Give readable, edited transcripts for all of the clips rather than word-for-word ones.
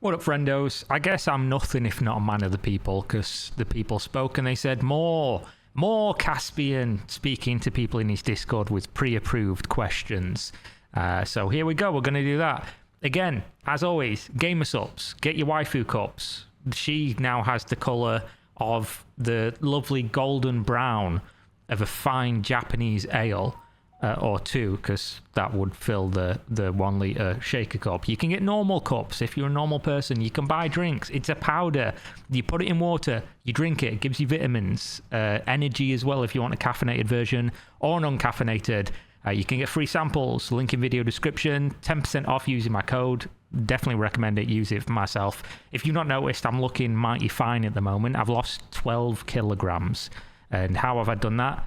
What up, friendos? I guess I'm nothing if not a man of the people, because the people spoke and they said more Caspian speaking to people in his Discord with pre-approved questions. So here we go. We're going to do that. Again, as always, gamer subs, get your waifu cups. She now has the colour of the lovely golden brown of a fine Japanese ale, or two, because that would fill the 1 litre shaker cup. You can get normal cups if you're a normal person. You can buy drinks. It's a powder. You put it in water, you drink it. It gives you vitamins, energy as well if you want a caffeinated version or an uncaffeinated. You can get free samples, link in video description, 10% off using my code. Definitely recommend it. Use it for myself. If you've not noticed, I'm looking mighty fine at the moment. I've lost 12 kilograms. And how have I done that?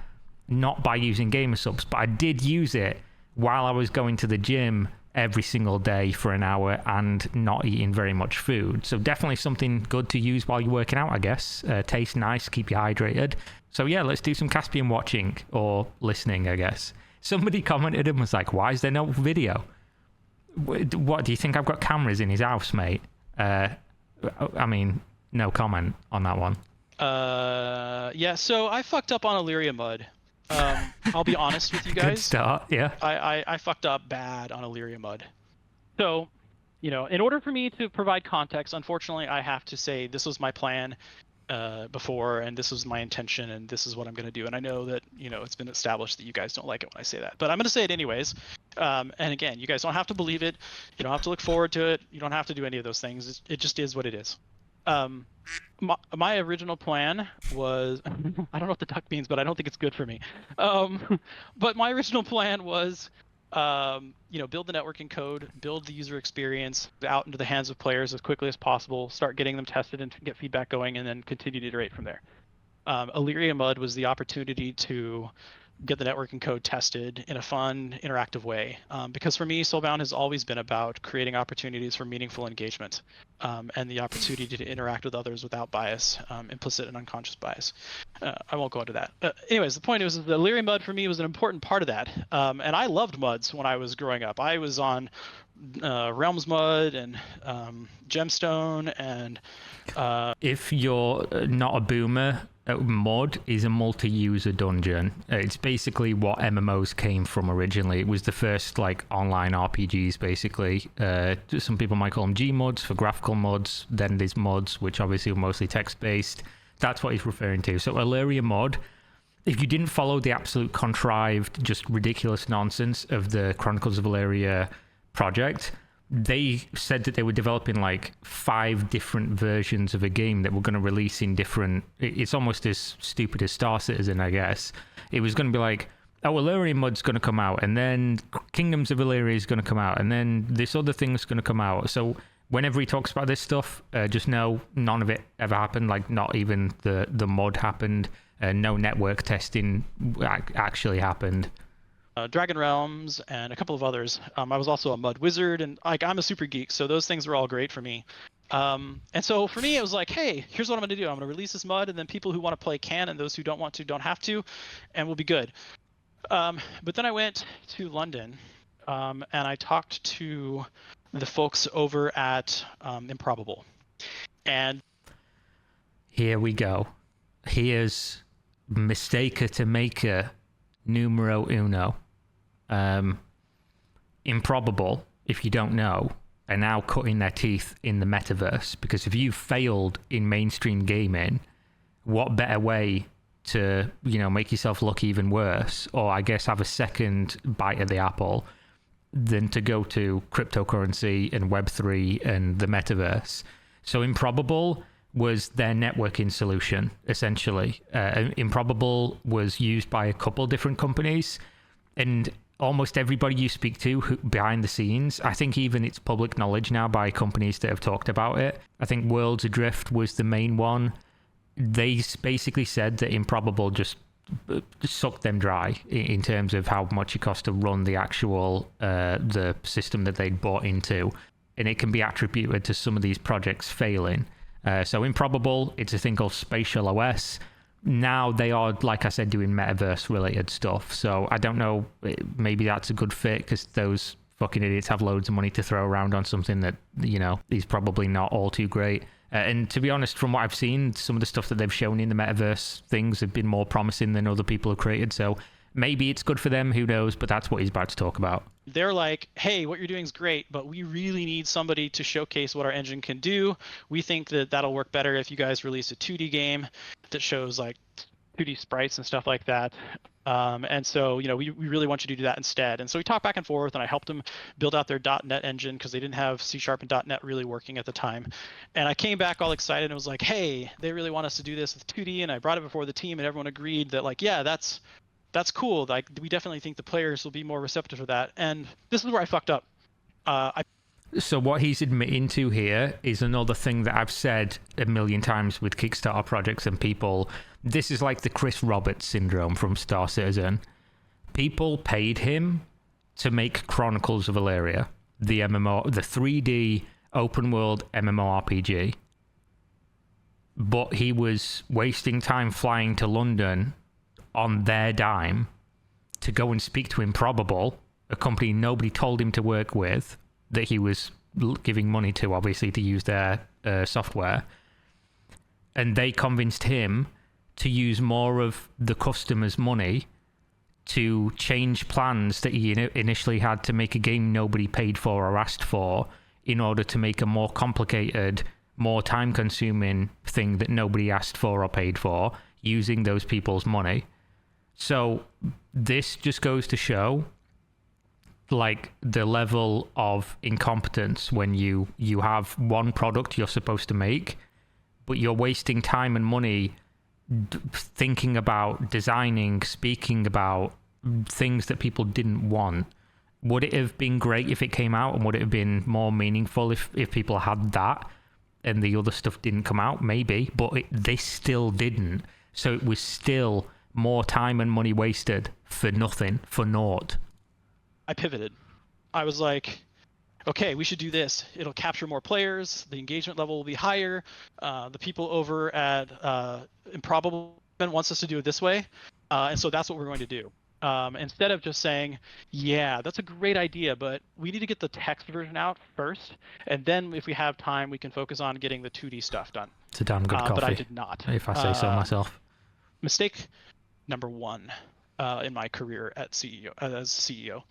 Not by using gamer subs, but I did use it while I was going to the gym every single day for an hour and not eating very much food. So definitely something good to use while you're working out, I guess. Tastes nice, keep you hydrated. So yeah, let's do some Caspian watching or listening, I guess. Somebody commented and was like, why is there no video? What, do you think I've got cameras in his house, mate? I mean, no comment on that one. Yeah, so I fucked up on Ayria MUD. I'll be honest with you guys. Good start, yeah. I fucked up bad on Ayria MUD. So, you know, in order for me to provide context, unfortunately, I have to say this was my plan before, and this was my intention, and this is what I'm going to do. And I know that, you know, it's been established that you guys don't like it when I say that, but I'm going to say it anyways. And again, you guys don't have to believe it. You don't have to look forward to it. You don't have to do any of those things. It just is what it is. My original plan was, I don't know what the duck means, but I don't think it's good for me. But my original plan was, you know, build the networking code, build the user experience out into the hands of players as quickly as possible, start getting them tested and get feedback going, and then continue to iterate from there. Ayria MUD was the opportunity to get the networking code tested in a fun, interactive way. Because for me, Soulbound has always been about creating opportunities for meaningful engagement, and the opportunity to interact with others without bias, implicit and unconscious bias. I won't go into that. Anyways, the point is that Ayria MUD for me was an important part of that. And I loved MUDs when I was growing up. I was on Realms MUD and Gemstone and... If you're not a boomer, MUD is a multi-user dungeon. It's basically what MMOs came from originally. It was the first like online RPGs, basically. Some people might call them Gmods for graphical mods. Then there's MUDs, which obviously are mostly text-based. That's what he's referring to. So Ayria MUD, if you didn't follow the absolute contrived, just ridiculous nonsense of the Chronicles of Elyria project, they said that they were developing like 5 different versions of a game that were going to release in different... It's almost as stupid as Star Citizen, I guess. It was going to be like, oh, Ayria MUD's going to come out, and then Kingdoms of Elyria is going to come out, and then this other thing's going to come out. So whenever he talks about this stuff, just know none of it ever happened. Like, not even the MUD happened. No network testing actually happened. Dragon Realms and a couple of others. I was also a MUD wizard, and like I'm a super geek, so those things were all great for me. And so for me, it was like, hey, here's what I'm going to do. I'm going to release this MUD, and then people who want to play can, and those who don't want to don't have to, and we'll be good. But then I went to London, and I talked to the folks over at Improbable. And here we go. Here's mistaker to maker numero uno. Improbable, if you don't know, are now cutting their teeth in the metaverse, because if you failed in mainstream gaming, what better way to, you know, make yourself look even worse, or I guess have a second bite of the apple, than to go to cryptocurrency and Web3 and the metaverse. So Improbable was their networking solution, essentially. Improbable was used by a couple different companies, and almost everybody you speak to behind the scenes, I think even it's public knowledge now by companies that have talked about it. I think Worlds Adrift was the main one. They basically said that Improbable just sucked them dry in terms of how much it cost to run the actual the system that they'd bought into, and it can be attributed to some of these projects failing. So Improbable, it's a thing called Spatial OS. Now they are, like I said, doing metaverse related stuff. So I don't know, maybe that's a good fit, because those fucking idiots have loads of money to throw around on something that, you know, is probably not all too great. And to be honest, from what I've seen, some of the stuff that they've shown in the metaverse things have been more promising than other people have created. So maybe it's good for them, who knows, but that's what he's about to talk about. They're like, hey, what you're doing is great, but we really need somebody to showcase what our engine can do. We think that that'll work better if you guys release a 2D game that shows like 2D sprites and stuff like that. And so, you know, we really want you to do that instead. And so we talked back and forth, and I helped them build out their .NET engine because they didn't have C# and .NET really working at the time. And I came back all excited and was like, hey, they really want us to do this with 2D. And I brought it before the team, and everyone agreed that, like, yeah, that's cool. Like, we definitely think the players will be more receptive to that. And this is where I fucked up. So what he's admitting to here is another thing that I've said a million times with Kickstarter projects and people. This is like the Chris Roberts syndrome from Star Citizen. People paid him to make Chronicles of Elyria, the MMO, the 3D open world MMORPG. But he was wasting time flying to London on their dime to go and speak to Improbable, a company nobody told him to work with, that he was giving money to, obviously, to use their software. And they convinced him to use more of the customer's money to change plans that he initially had to make a game nobody paid for or asked for in order to make a more complicated, more time-consuming thing that nobody asked for or paid for, using those people's money. So this just goes to show, like, the level of incompetence when you have one product you're supposed to make, but you're wasting time and money thinking about, designing, speaking about things that people didn't want. Would it have been great if it came out, and would it have been more meaningful if people had that and the other stuff didn't come out? Maybe, but this still didn't. So it was still more time and money wasted for nothing, for naught. I pivoted. I was like, okay, we should do this. It'll capture more players. The engagement level will be higher. The people over at Improbable wants us to do it this way. And so that's what we're going to do. Instead of just saying, yeah, that's a great idea, but we need to get the text version out first. And then if we have time, we can focus on getting the 2D stuff done. It's a damn good coffee. But I did not. If I say so myself. Mistake number one in my career at CEO, as CEO.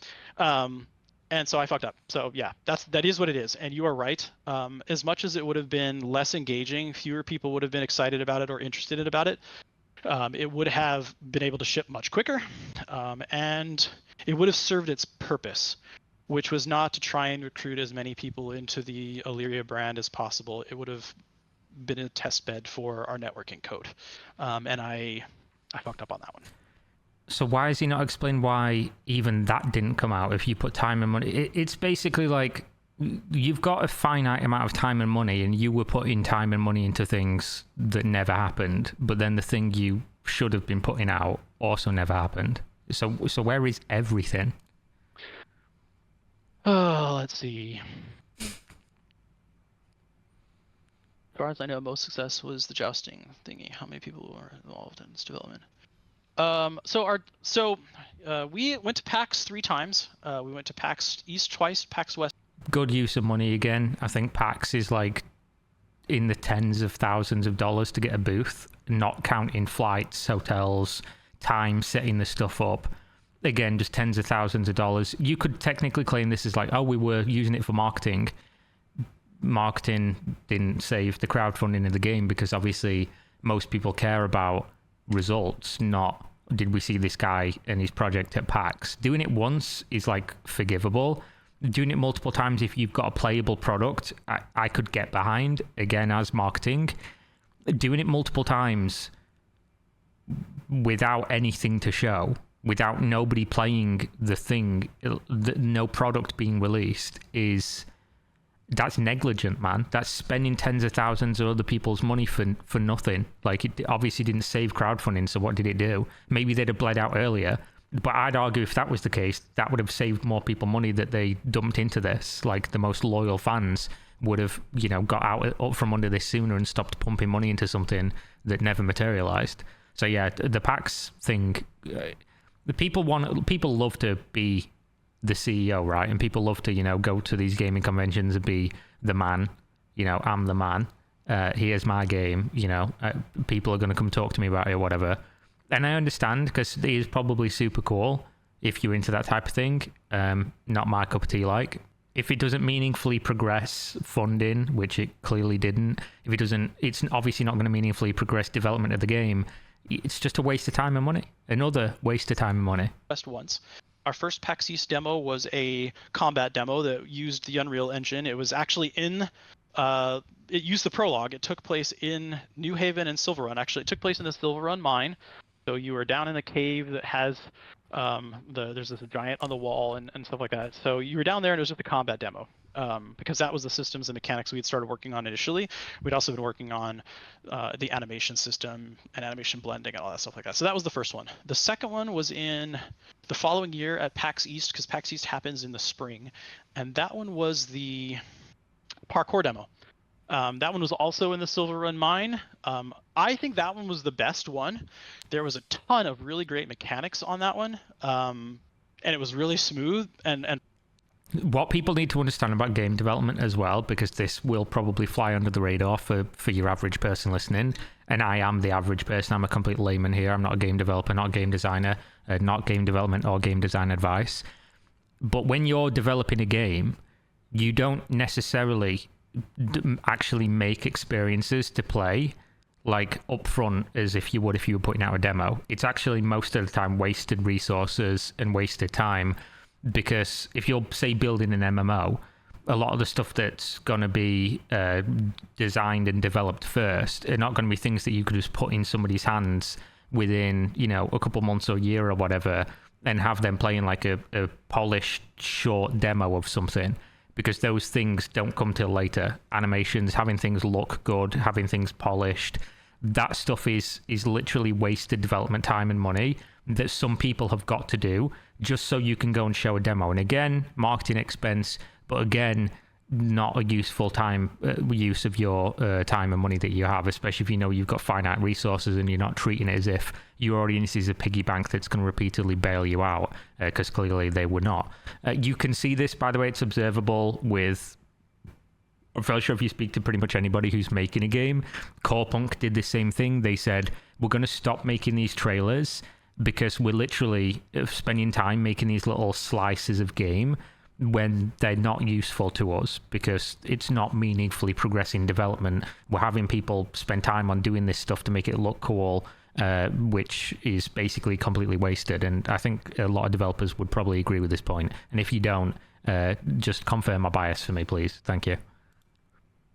And so I fucked up. So yeah, that is what it is. And you are right. As much as it would have been less engaging, fewer people would have been excited about it or interested about it. It would have been able to ship much quicker, and it would have served its purpose, which was not to try and recruit as many people into the Ayria brand as possible. It would have been a test bed for our networking code, and I fucked up on that one. So why has he not explained why even that didn't come out if you put time and money? It's basically like you've got a finite amount of time and money, and you were putting time and money into things that never happened, but then the thing you should have been putting out also never happened. So where is everything? Oh, let's see. As far as I know, most success was the jousting thingy. How many people were involved in its development? We went to PAX 3 times. We went to PAX East twice, PAX West. Good use of money again. I think PAX is like in the tens of thousands of dollars to get a booth, not counting flights, hotels, time setting the stuff up. Again, just tens of thousands of dollars. You could technically claim this is like, oh, we were using it for marketing. Marketing didn't save the crowdfunding of the game, because obviously most people care about results, not did we see this guy and his project at PAX. Doing it once is like forgivable. Doing it multiple times, if you've got a playable product, I could get behind, again, as marketing. Doing it multiple times without anything to show, without nobody playing the thing, no product being released, that's negligent, man. That's spending tens of thousands of other people's money for nothing. Like, it obviously didn't save crowdfunding, so what did it do? Maybe they'd have bled out earlier. But I'd argue if that was the case, that would have saved more people money that they dumped into this. Like, the most loyal fans would have, got up from under this sooner and stopped pumping money into something that never materialized. So yeah, the PAX thing, the people love to be the CEO, right? And people love to, go to these gaming conventions and be the man. I'm the man. Here's my game. People are going to come talk to me about it or whatever. And I understand, because it is probably super cool if you're into that type of thing. Not my cup of tea, like. If it doesn't meaningfully progress funding, which it clearly didn't, it's obviously not going to meaningfully progress development of the game. It's just a waste of time and money. Another waste of time and money. Best ones. Our first PAX East demo was a combat demo that used the Unreal Engine. It was actually it used the prologue. It took place in New Haven and Silver Run. Actually, it took place in the Silver Run mine. So you were down in a cave that has there's this giant on the wall and stuff like that. So you were down there, and it was just a combat demo. Because that was the systems and mechanics we had started working on initially. We'd also been working on the animation system and animation blending and all that stuff like that. So that was the first one. The second one was in the following year at PAX East, because PAX East happens in the spring. And that one was the parkour demo. That one was also in the Silver Run mine. I think that one was the best one. There was a ton of really great mechanics on that one. And it was really smooth and what people need to understand about game development as well, because this will probably fly under the radar for your average person listening, and I am the average person. I'm a complete layman here. I'm not a game developer, not a game designer, not game development or game design advice. But when you're developing a game, you don't necessarily actually make experiences to play like upfront as if you were putting out a demo. It's actually most of the time wasted resources and wasted time. Because if you're, say, building an MMO, a lot of the stuff that's going to be designed and developed first are not going to be things that you could just put in somebody's hands within, a couple months or a year or whatever, and have them playing like a polished, short demo of something. Because those things don't come till later. Animations, having things look good, having things polished, that stuff is literally wasted development time and money that some people have got to do just so you can go and show a demo. And again, marketing expense, but again, not a useful use of your time and money that you have, especially if you've got finite resources and you're not treating it as if your audience is a piggy bank that's going to repeatedly bail you out, because clearly they were not. You can see this, by the way, it's observable with, I'm fairly sure if you speak to pretty much anybody who's making a game, Corepunk did the same thing. They said, we're going to stop making these trailers because we're literally spending time making these little slices of game when they're not useful to us, because it's not meaningfully progressing development. We're having people spend time on doing this stuff to make it look cool, which is basically completely wasted. And I think a lot of developers would probably agree with this point. And if you don't, just confirm my bias for me, please. Thank you.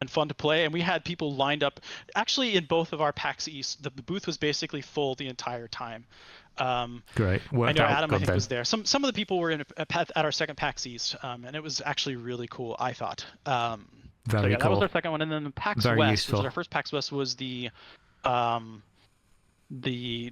And fun to play, and we had people lined up. Actually, in both of our PAX East, the booth was basically full the entire time. Great. I know Adam, I think, was there. Some of the people were at our second PAX East, and it was actually really cool, I thought. Very cool. That was our second one, and then the PAX Very West, useful. which was our first PAX West, was the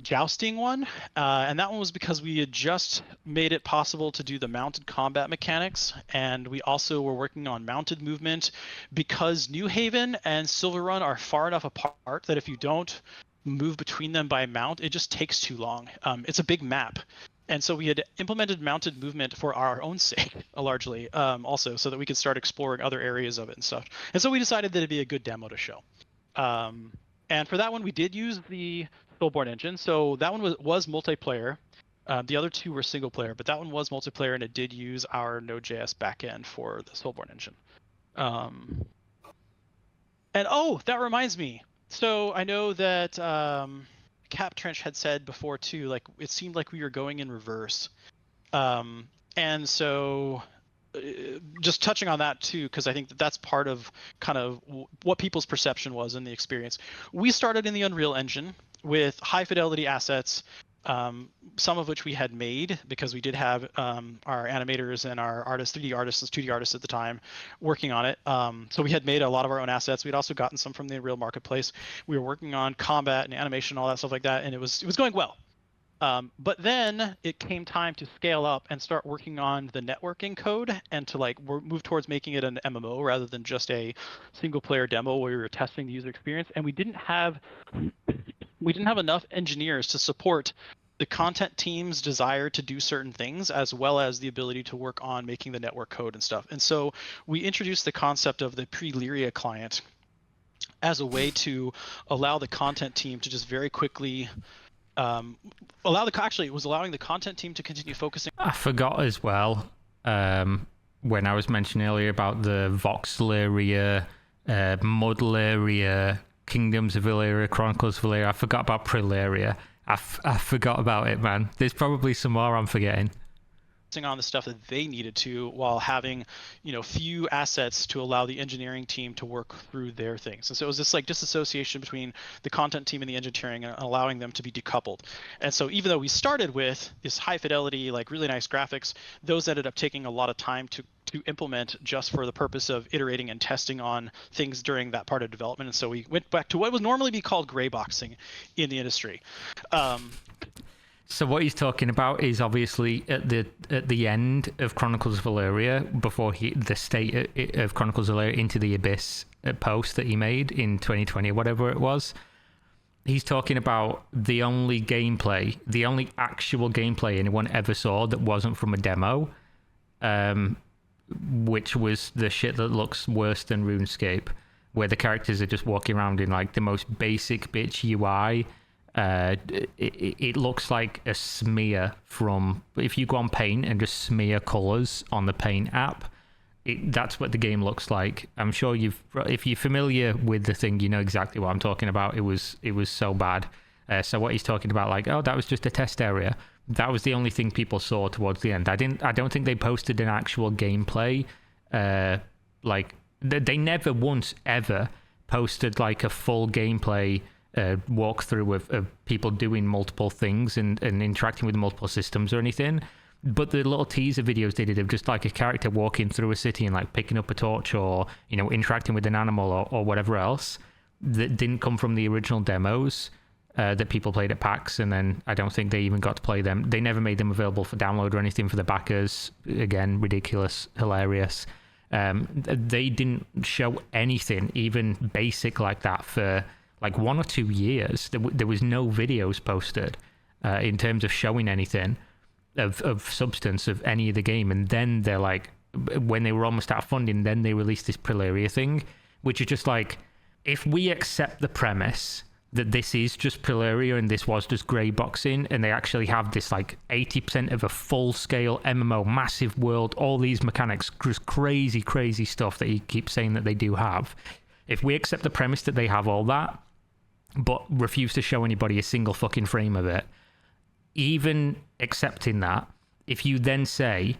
jousting one, and that one was because we had just made it possible to do the mounted combat mechanics, and we also were working on mounted movement because New Haven and Silver Run are far enough apart that if you don't move between them by mount, it just takes too long. It's a big map, and so we had implemented mounted movement for our own sake, largely, also so that we could start exploring other areas of it and stuff. And so we decided that it'd be a good demo to show. And for that one, we did use the Soulborn engine. So that one was multiplayer. The other two were single player, but that one was multiplayer, and it did use our Node.js backend for the Soulborn engine. And oh, that reminds me. So I know that Cap Trench had said before too, like it seemed like we were going in reverse. And so just touching on that too, because I think that's part of kind of what people's perception was in the experience. We started in the Unreal Engine with high fidelity assets, some of which we had made because we did have our animators and our artists, 3D artists and 2D artists at the time working on it. So we had made a lot of our own assets. We'd also gotten some from the Unreal Marketplace. We were working on combat and animation, all that stuff like that, and it was going well. But then it came time to scale up and start working on the networking code and to move towards making it an MMO rather than just a single player demo where we were testing the user experience. And we didn't have enough engineers to support the content team's desire to do certain things, as well as the ability to work on making the network code and stuff. And so we introduced the concept of the pre-elyria client as a way to allow the content team to just very quickly it was allowing the content team to continue focusing. I forgot as well, when I was mentioning earlier about the Voxleria, Mudleria, Kingdoms of Elyria, Chronicles of Elyria. I forgot about Preleria. I forgot about it, man. There's probably some more I'm forgetting. On the stuff that they needed to, while having, few assets to allow the engineering team to work through their things. And so it was this like disassociation between the content team and the engineering, and allowing them to be decoupled. And so even though we started with this high fidelity, like really nice graphics, those ended up taking a lot of time to implement, just for the purpose of iterating and testing on things during that part of development. And so we went back to what would normally be called gray boxing in the industry. So what he's talking about is obviously at the end of Chronicles of Elyria, before the state of Chronicles of Elyria into the Abyss post that he made in 2020 or whatever it was. He's talking about the only actual gameplay anyone ever saw that wasn't from a demo, which was the shit that looks worse than RuneScape, where the characters are just walking around in like the most basic bitch UI. It looks like a smear from, if you go on Paint and just smear colors on the Paint app, that's what the game looks like. I'm sure if you're familiar with the thing, you know exactly what I'm talking about. It was so bad. So what he's talking about, like, oh, that was just a test area. That was the only thing people saw towards the end. I don't think they posted an actual gameplay. Like they never once ever posted like a full gameplay walkthrough of people doing multiple things and interacting with multiple systems or anything. But the little teaser videos they did of just like a character walking through a city and like picking up a torch, or interacting with an animal or whatever else, that didn't come from the original demos that people played at PAX. And then I don't think they even got to play them. They never made them available for download or anything for the backers. Again, ridiculous, hilarious. They didn't show anything even basic like that for like 1 or 2 years. There was no videos posted in terms of showing anything of substance of any of the game. And then they're like, when they were almost out of funding, then they released this Preleria thing, which is just like, if we accept the premise that this is just Preleria and this was just grey boxing, and they actually have this like 80% of a full-scale MMO, massive world, all these mechanics, just crazy stuff that he keeps saying that they do have. If we accept the premise that they have all that, but refuse to show anybody a single fucking frame of it, even accepting that, if you then say,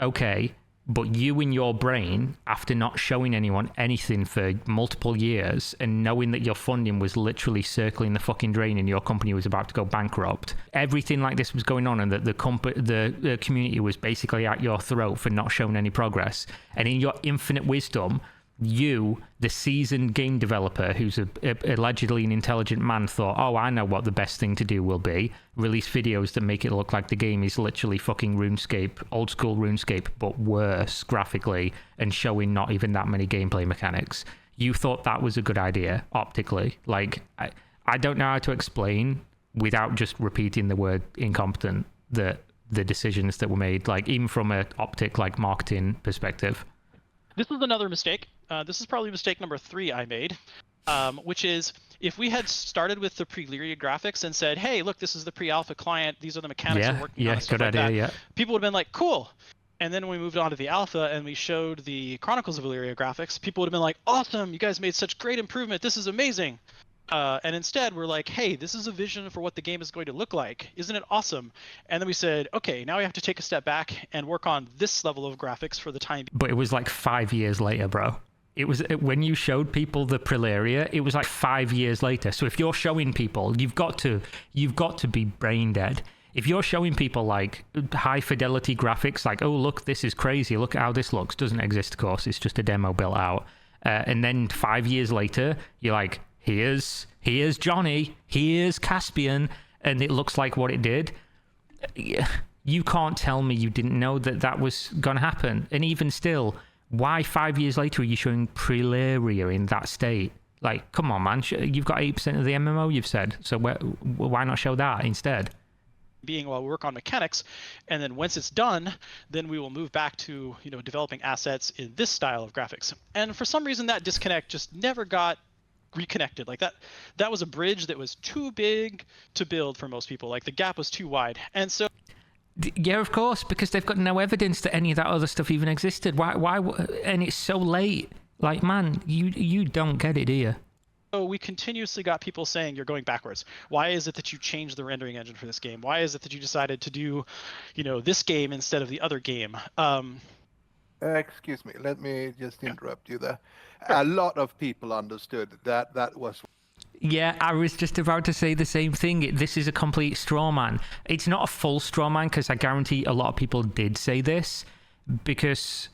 okay, but you in your brain, after not showing anyone anything for multiple years and knowing that your funding was literally circling the fucking drain and your company was about to go bankrupt, everything like this was going on, and that the community was basically at your throat for not showing any progress, and in your infinite wisdom, you, the seasoned game developer who's allegedly an intelligent man, thought, oh, I know what the best thing to do will be. Release videos that make it look like the game is literally fucking RuneScape, old school RuneScape, but worse graphically, and showing not even that many gameplay mechanics. You thought that was a good idea, optically. Like, I don't know how to explain, without just repeating the word incompetent, the decisions that were made, like even from an optic, like marketing perspective. This is another mistake. This is probably mistake number 3 I made, which is, if we had started with the pre-Elyria graphics and said, hey, look, this is the pre-alpha client, these are the mechanics we're working on, and stuff good like idea, that, people would have been like, cool. And then when we moved on to the alpha and we showed the Chronicles of Elyria graphics, people would have been like, awesome, you guys made such great improvement, this is amazing. And instead we're like, hey, this is a vision for what the game is going to look like, isn't it awesome? And then we said, okay, now we have to take a step back and work on this level of graphics for the time being. But it was like 5 years later, bro. It was when you showed people the Preleria, it was like 5 years later. So if you're showing people, you've got to be brain dead. If you're showing people like high fidelity graphics, like, oh look, this is crazy, look at how this looks, doesn't exist, of course, it's just a demo built out. And then 5 years later, you're like, here's Johnny, here's Caspian, and it looks like what it did. You can't tell me you didn't know that was going to happen. And even still, why 5 years later are you showing Preleria in that state? Like, come on, man. You've got 8% of the MMO, you've said. So why not show that instead? being while we work on mechanics, and then once it's done, then we will move back to developing assets in this style of graphics. And for some reason that disconnect just never got reconnected. Like that was a bridge that was too big to build for most people. Like the gap was too wide. And so yeah, of course, because they've got no evidence that any of that other stuff even existed. Why and it's so late. Like, man, you don't get it, do you? So we continuously got people saying you're going backwards. Why is it that you changed the rendering engine for this game? Why is it that you decided to do, this game instead of the other game? Excuse me, let me just interrupt you there. A lot of people understood that was... Yeah, I was just about to say the same thing. This is a complete straw man. It's not a full straw man, because I guarantee a lot of people did say this, because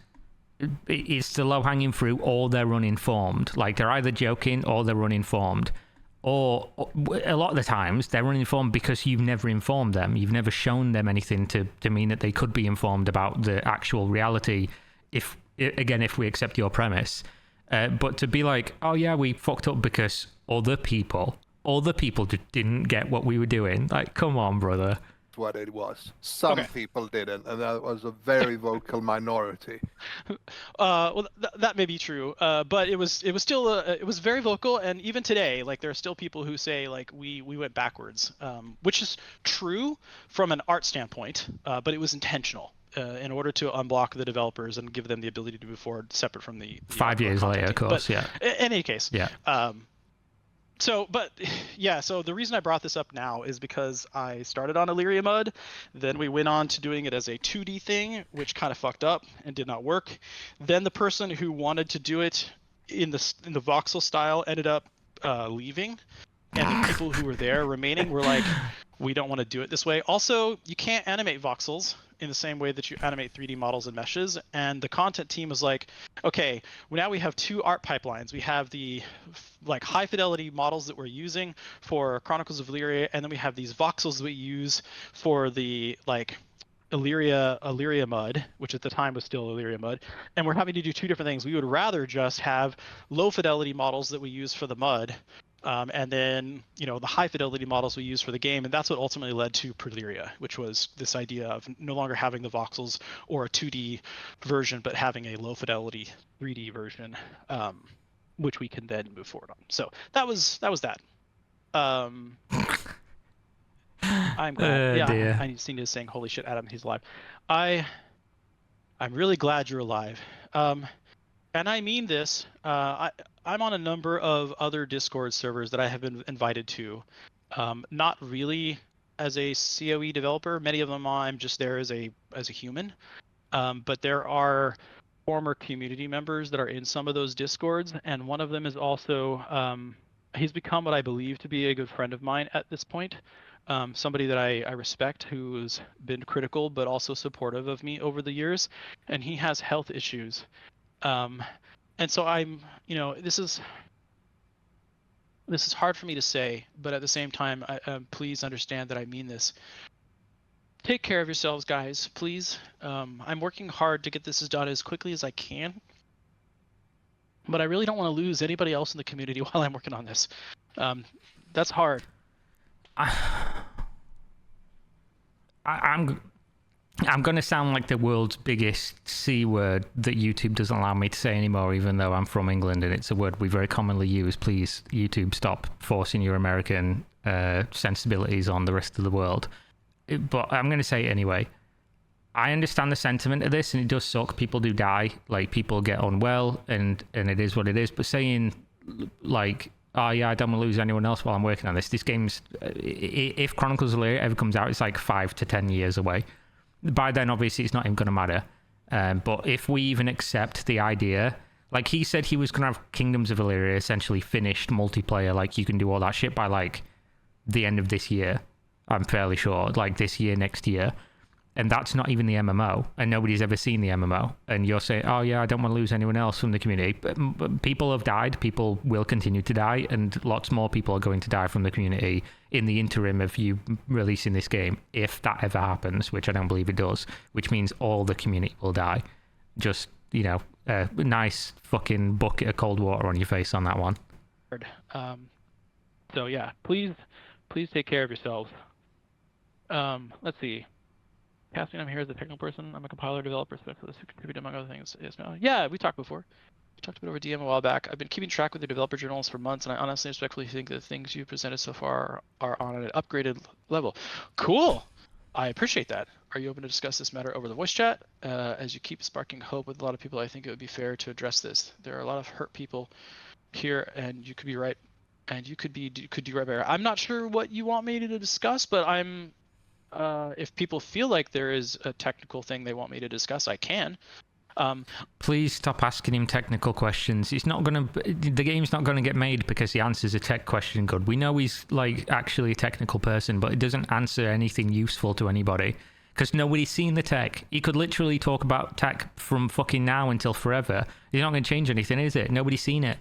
it's the low-hanging fruit, or they're uninformed. Like, they're either joking or they're uninformed. Or a lot of the times, they're uninformed because you've never informed them. You've never shown them anything to mean that they could be informed about the actual reality, if we accept your premise. But to be like, oh yeah, we fucked up because other people just didn't get what we were doing. Like, come on, brother. What it was. Some people didn't, and that was a very vocal minority. Well, that may be true, but it was still it was very vocal, and even today, like, there are still people who say like we went backwards, which is true from an art standpoint, but it was intentional. In order to unblock the developers and give them the ability to move forward separate from the 5 years later, of course, but in any case, yeah. So the reason I brought this up now is because I started on Ayria MUD, then we went on to doing it as a 2D thing, which kind of fucked up and did not work. Then the person who wanted to do it in the voxel style ended up leaving, and the people who were there remaining were like, we don't want to do it this way. Also, you can't animate voxels in the same way that you animate 3D models and meshes. And the content team was like, okay, now we have two art pipelines. We have the like high fidelity models that we're using for Chronicles of Elyria, and then we have these voxels that we use for the like Ayria MUD, which at the time was still Ayria MUD, and we're having to do two different things. We would rather just have low fidelity models that we use for the MUD, and then the high fidelity models we use for the game, and that's what ultimately led to Elyria, which was this idea of no longer having the voxels or a 2D version, but having a low fidelity 3D version, which we can then move forward on. So that was that. I'm glad. Dear. I just need to saying, holy shit, Adam, he's alive. I'm really glad you're alive. And I mean this. I'm on a number of other Discord servers that I have been invited to. Not really as a COE developer. Many of them I'm just there as a human. But there are former community members that are in some of those Discords, and one of them is also he's become what I believe to be a good friend of mine at this point. Somebody that I respect, who's been critical but also supportive of me over the years, and he has health issues. And so I'm, this is hard for me to say, but at the same time, please understand that I mean this. Take care of yourselves, guys, please. I'm working hard to get this done as quickly as I can, but I really don't want to lose anybody else in the community while I'm working on this. That's hard. I'm going to sound like the world's biggest C word that YouTube doesn't allow me to say anymore, even though I'm from England and it's a word we very commonly use. Please, YouTube, stop forcing your American sensibilities on the rest of the world. But I'm going to say it anyway. I understand the sentiment of this, and it does suck. People do die. Like, people get unwell, and it is what it is. But saying, like, oh yeah, I don't want to lose anyone else while I'm working on this. This game's, if Chronicles of Elyria ever comes out, it's like 5 to 10 years away. By then, obviously, it's not even going to matter. But if we even accept the idea, like he said he was going to have Kingdoms of Elyria essentially finished multiplayer, like you can do all that shit by like the end of this year. I'm fairly sure, like this year, next year. And that's not even the MMO, and nobody's ever seen the MMO. And you're saying, oh yeah, I don't want to lose anyone else from the community. But people have died, people will continue to die, and lots more people are going to die from the community in the interim of you releasing this game, if that ever happens, which I don't believe it does, which means all the community will die. Just, a nice fucking bucket of cold water on your face on that one. So yeah, please take care of yourselves. Let's see. Caspian, I'm here as a technical person. I'm a compiler, developer, specialist who contribute among other things. Yeah, we talked before. We talked about over DM a while back. I've been keeping track with your developer journals for months, and I honestly respectfully think that the things you presented so far are on an upgraded level. Cool. I appreciate that. Are you open to discuss this matter over the voice chat? As you keep sparking hope with a lot of people, I think it would be fair to address this. There are a lot of hurt people here, and you could be right, and you could do right better. I'm not sure what you want me to discuss, but I'm. If people feel like there is a technical thing they want me to discuss, I can. Please stop asking him technical questions. The game's not gonna get made because he answers a tech question good. We know he's like actually a technical person, but it doesn't answer anything useful to anybody because nobody's seen the tech. He could literally talk about tech from fucking now until forever. He's not gonna change anything, is it? Nobody's seen it.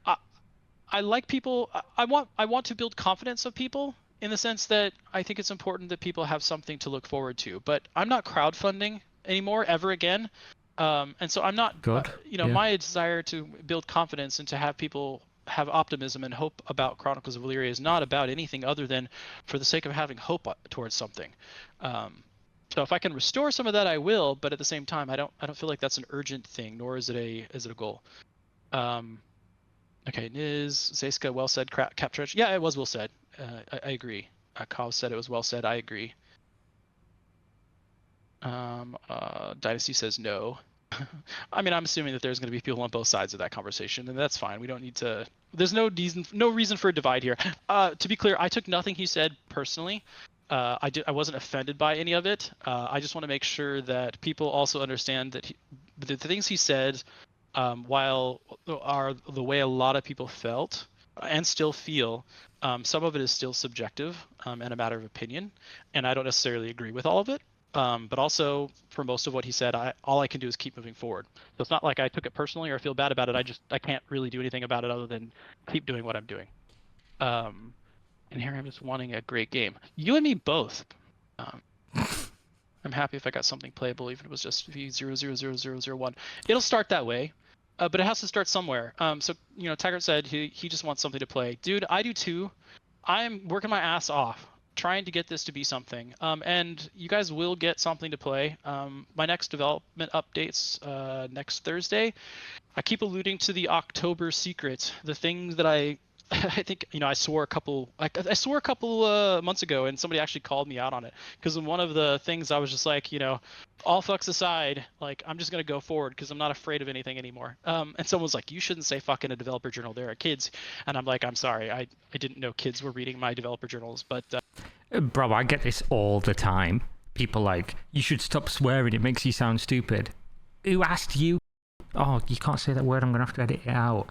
I like people. I want to build confidence of people in the sense that I think it's important that people have something to look forward to. But I'm not crowdfunding anymore ever again. And so I'm not, my desire to build confidence and to have people have optimism and hope about Chronicles of Elyria is not about anything other than for the sake of having hope towards something. So if I can restore some of that, I will. But at the same time, I don't feel like that's an urgent thing, nor is it a goal. Okay, Niz, Zayska, well said. Captridge. Yeah, it was well said. I agree. Kyle said it was well said. I agree. Dynasty says no. I mean, I'm assuming that there's going to be people on both sides of that conversation, and that's fine. We don't need to. There's no reason for a divide here. To be clear, I took nothing he said personally. I wasn't offended by any of it. I just want to make sure that people also understand that the things he said, while are the way a lot of people felt and still feel, some of it is still subjective and a matter of opinion, and I don't necessarily agree with all of it. But also, for most of what he said, all I can do is keep moving forward. So it's not like I took it personally or feel bad about it. I can't really do anything about it other than keep doing what I'm doing. And here I'm just wanting a great game. You and me both. I'm happy if I got something playable, even if it was just V00001. It'll start that way, but it has to start somewhere. So Taggart said he just wants something to play. Dude, I do too. I'm working my ass off trying to get this to be something, and you guys will get something to play. My next development updates next Thursday. I keep alluding to the October secret, the things that I think I swore a couple months ago, and somebody actually called me out on it because in one of the things I was just like, all fucks aside, like I'm just gonna go forward because I'm not afraid of anything anymore. And someone was like, you shouldn't say fuck in a developer journal, there are kids. And I'm like, I'm sorry, I didn't know kids were reading my developer journals. But bro, I get this all the time. People like, you should stop swearing, it makes you sound stupid. Who asked you? Oh, you can't say that word, I'm gonna have to edit it out.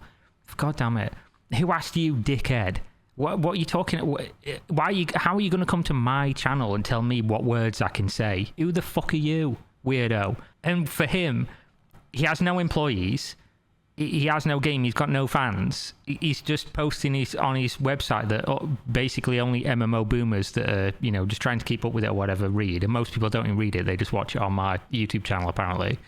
God damn it. Who asked you, dickhead? What are you talking? How are you going to come to my channel and tell me what words I can say? Who the fuck are you, weirdo? And for him, he has no employees. He has no game. He's got no fans. He's just posting on his website that basically only MMO boomers that are, just trying to keep up with it or whatever read. And most people don't even read it. They just watch it on my YouTube channel, apparently.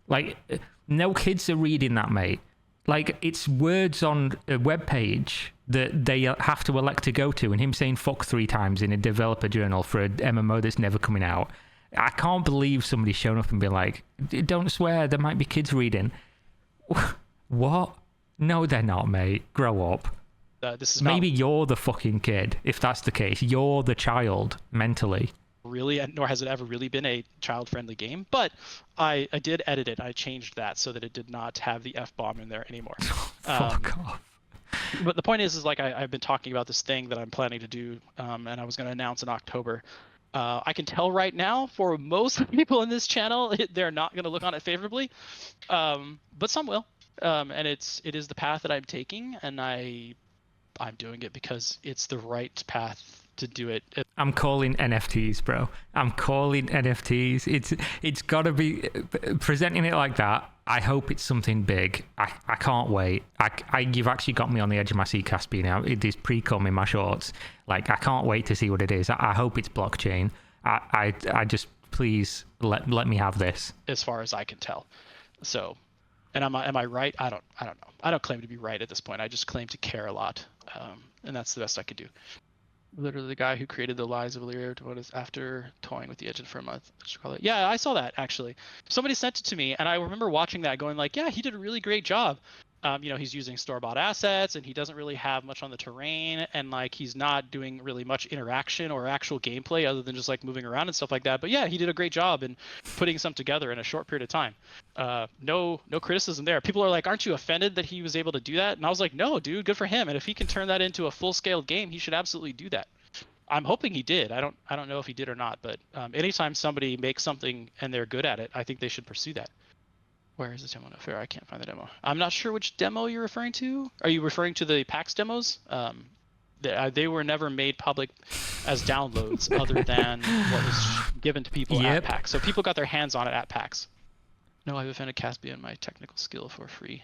Like, no kids are reading that, mate. Like, it's words on a web page that they have to elect to go to, and him saying fuck 3 times in a developer journal for an MMO that's never coming out. I can't believe somebody's shown up and been like, don't swear, there might be kids reading. What? No, they're not, mate. Grow up. Maybe you're the fucking kid, if that's the case. You're the child, mentally. Really, nor has it ever really been a child-friendly game, but I did edit it. I changed that so that it did not have the F-bomb in there anymore. Fuck off. But the point is like I've been talking about this thing that I'm planning to do, and I was going to announce in October. I can tell right now, for most people in this channel, they're not going to look on it favorably, but some will. And it is the path that I'm taking, and I'm doing it because it's the right path to do it. I'm calling NFTs, bro. I'm calling NFTs. It's got to be presenting it like that. I hope it's something big. I can't wait. You've actually got me on the edge of my seat, Caspian. Now it is pre-cum in my shorts. Like, I can't wait to see what it is. I hope it's blockchain. I just, please let me have this. As far as I can tell. So, and am I right? I don't know. I don't claim to be right at this point. I just claim to care a lot, and that's the best I could do. Literally the guy who created the lies of Elyria after toying with the engine for a month. Yeah, I saw that actually. Somebody sent it to me, and I remember watching that, going like, yeah, he did a really great job. He's using store-bought assets, and he doesn't really have much on the terrain, and like he's not doing really much interaction or actual gameplay other than just like moving around and stuff like that. But yeah, he did a great job in putting something together in a short period of time. No criticism there. People are like, aren't you offended that he was able to do that? And I was like, no, dude, good for him. And if he can turn that into a full-scale game, he should absolutely do that. I'm hoping he did. I don't know if he did or not, but anytime somebody makes something and they're good at it, I think they should pursue that. Where is the demo? No fair. I can't find the demo. I'm not sure which demo you're referring to. Are you referring to the PAX demos? They were never made public as downloads other than what was given to people at PAX. So people got their hands on it at PAX. No, I've offended Caspian my technical skill for free.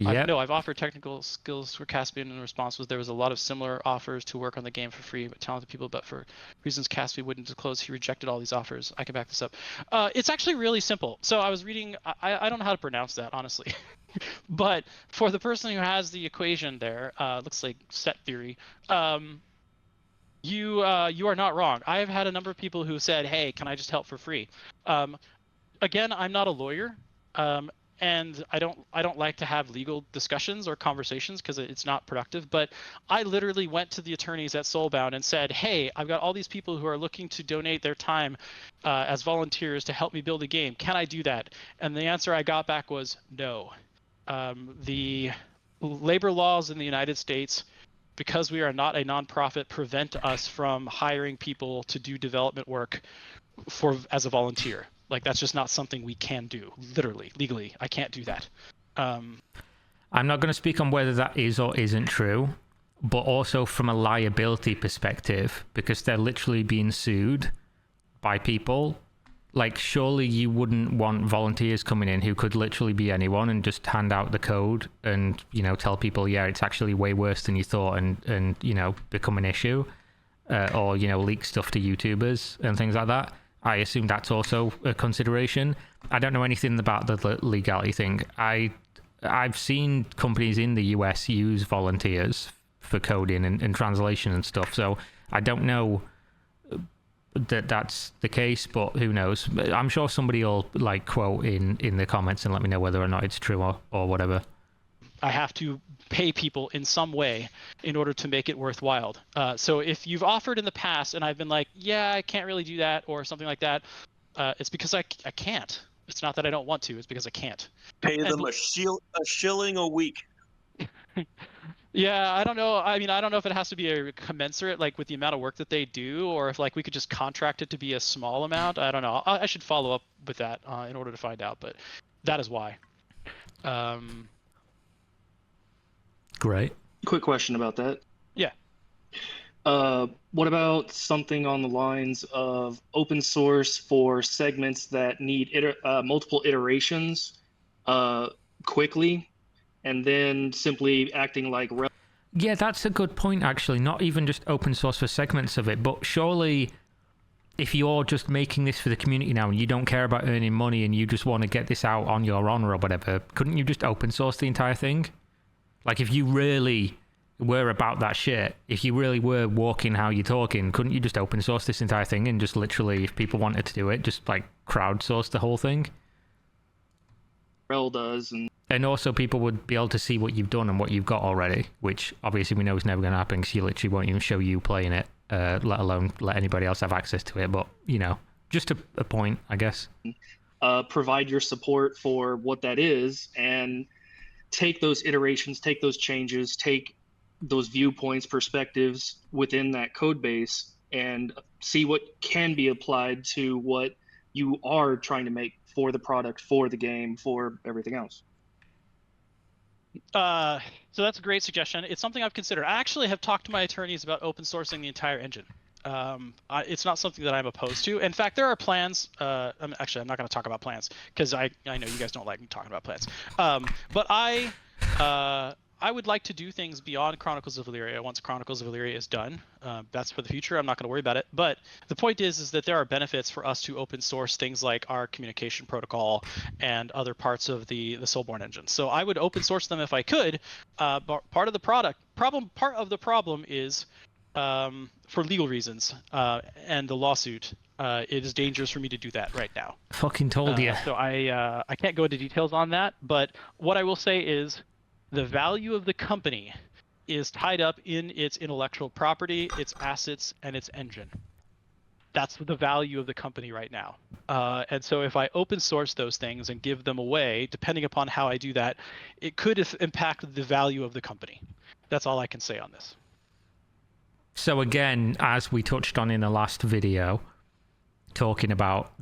I've offered technical skills for Caspian, and the response was there was a lot of similar offers to work on the game for free, but talented people, but for reasons Caspian wouldn't disclose, he rejected all these offers. I can back this up. It's actually really simple. So I was reading, I don't know how to pronounce that, honestly. But for the person who has the equation there, looks like set theory, you are not wrong. I've had a number of people who said, hey, can I just help for free? Again, I'm not a lawyer. And I don't like to have legal discussions or conversations because it's not productive. But I literally went to the attorneys at Soulbound and said, hey, I've got all these people who are looking to donate their time as volunteers to help me build a game. Can I do that? And the answer I got back was no. The labor laws in the United States, because we are not a nonprofit, prevent us from hiring people to do development work as a volunteer. Like, that's just not something we can do, literally, legally. I can't do that. I'm not going to speak on whether that is or isn't true, but also from a liability perspective, because they're literally being sued by people. Like, surely you wouldn't want volunteers coming in who could literally be anyone and just hand out the code and, tell people, yeah, it's actually way worse than you thought and become an issue, or, leak stuff to YouTubers and things like that. I assume that's also a consideration. I don't know anything about the legality thing. I've seen companies in the US use volunteers for coding and translation and stuff, so I don't know that that's the case, but who knows? I'm sure somebody will quote in the comments and let me know whether or not it's true or whatever. I have to pay people in some way in order to make it worthwhile. So if you've offered in the past and I've been like, yeah, I can't really do that or something like that, it's because I can't. It's not that I don't want to, it's because I can't. Pay them a shilling a week. Yeah, I don't know. I mean, I don't know if it has to be a commensurate, with the amount of work that they do, or if we could just contract it to be a small amount. I don't know. I should follow up with that in order to find out, but that is why. Great. Quick question about that. Yeah. What about something on the lines of open source for segments that need multiple iterations quickly, and then simply acting like... Yeah, that's a good point, actually. Not even just open source for segments of it, but surely if you're just making this for the community now and you don't care about earning money and you just want to get this out on your own or whatever, couldn't you just open source the entire thing? Like, if you really were about that shit, if you really were walking how you're talking, couldn't you just open source this entire thing and just literally, if people wanted to do it, just crowdsource the whole thing? Rel does, and also people would be able to see what you've done and what you've got already, which obviously we know is never going to happen because you literally won't even show you playing it, let alone let anybody else have access to it. But just a point, I guess. Provide your support for what that is, and take those iterations, take those changes, take those viewpoints, perspectives within that code base, and see what can be applied to what you are trying to make for the product, for the game, for everything else. So that's a great suggestion. It's something I've considered. I actually have talked to my attorneys about open sourcing the entire engine. It's not something that I'm opposed to. In fact, there are plans. I'm not going to talk about plans because I know you guys don't like me talking about plans. But I would like to do things beyond Chronicles of Elyria once Chronicles of Elyria is done. That's for the future. I'm not going to worry about it. But the point is that there are benefits for us to open source things like our communication protocol and other parts of the Soulborn engine. So I would open source them if I could. But part of the problem is for legal reasons and the lawsuit. It is dangerous for me to do that right now. Fucking told you. So I can't go into details on that, but what I will say is the value of the company is tied up in its intellectual property, its assets, and its engine. That's the value of the company right now. And so if I open source those things and give them away, depending upon how I do that, it could impact the value of the company. That's all I can say on this. So again, as we touched on in the last video, talking about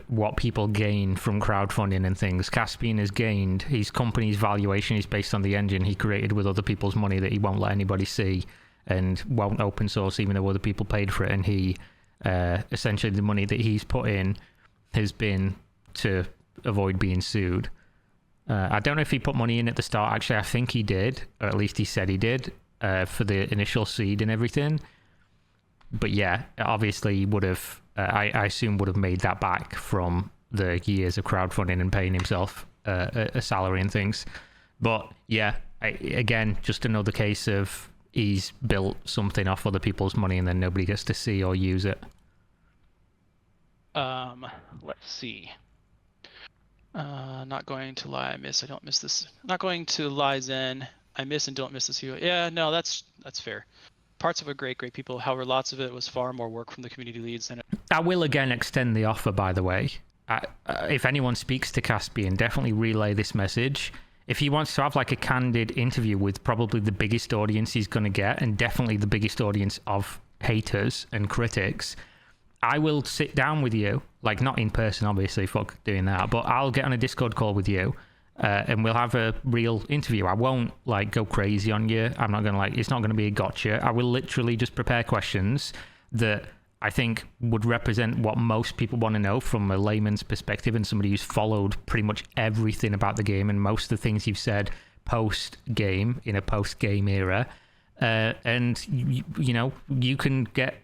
what people gain from crowdfunding and things, Caspian has gained, his company's valuation is based on the engine he created with other people's money that he won't let anybody see and won't open source even though other people paid for it, and he essentially the money that he's put in has been to avoid being sued. I don't know if he put money in at the start. Actually, I think he did, or at least he said he did, for the initial seed and everything. But yeah, obviously he would have, I assume would have made that back from the years of crowdfunding and paying himself a salary and things. But yeah, again, just another case of he's built something off other people's money and then nobody gets to see or use it. Let's see. Not going to lie, I miss. I don't miss this. Not going to lie, Zen. I miss and don't miss this. Yeah, no, that's fair. Parts of it great people. However, lots of it was far more work from the community leads than it. I will again extend the offer, by the way. If anyone speaks to Caspian, definitely relay this message. If he wants to have like a candid interview with probably the biggest audience he's going to get, and definitely the biggest audience of haters and critics, I will sit down with you, like not in person, obviously, fuck doing that, but I'll get on a Discord call with you, and we'll have a real interview. I won't like go crazy on you. I'm not going to it's not going to be a gotcha. I will literally just prepare questions that I think would represent what most people want to know from a layman's perspective and somebody who's followed pretty much everything about the game and most of the things you've said post-game, in a post-game era. And, you can get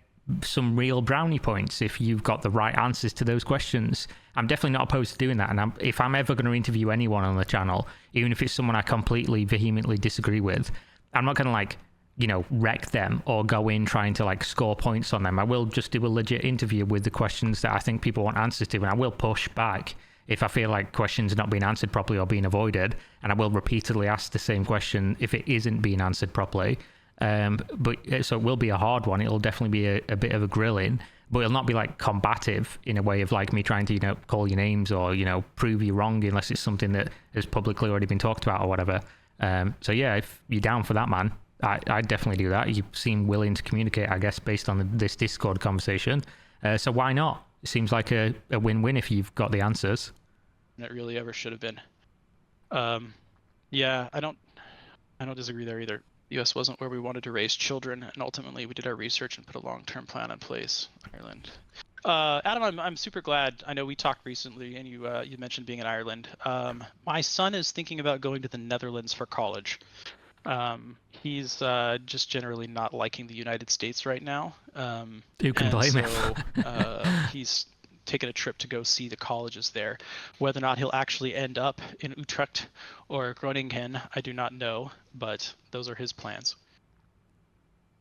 some real brownie points if you've got the right answers to those questions. I'm definitely not opposed to doing that. And if I'm ever going to interview anyone on the channel, even if it's someone I completely vehemently disagree with, I'm not going to wreck them or go in trying to score points on them. I will just do a legit interview with the questions that I think people want answers to, and I will push back if I feel like questions are not being answered properly or being avoided, and I will repeatedly ask the same question if it isn't being answered properly. But so it will be a hard one. It'll definitely be a bit of a grilling, but it'll not be combative in a way of me trying to call your names or prove you wrong unless it's something that has publicly already been talked about or whatever. So yeah, if you're down for that, man, I'd definitely do that. You seem willing to communicate, I guess, based on this Discord conversation. So why not? It seems like a win-win if you've got the answers. It really ever should have been. Yeah, I don't disagree there either. The U.S. wasn't where we wanted to raise children, and ultimately we did our research and put a long-term plan in place. Ireland. Adam, I'm super glad. I know we talked recently, and you mentioned being in Ireland. My son is thinking about going to the Netherlands for college. He's just generally not liking the United States right now. Who can blame him? He's taken a trip to go see the colleges there. Whether or not he'll actually end up in Utrecht or Groningen, I do not know, but those are his plans.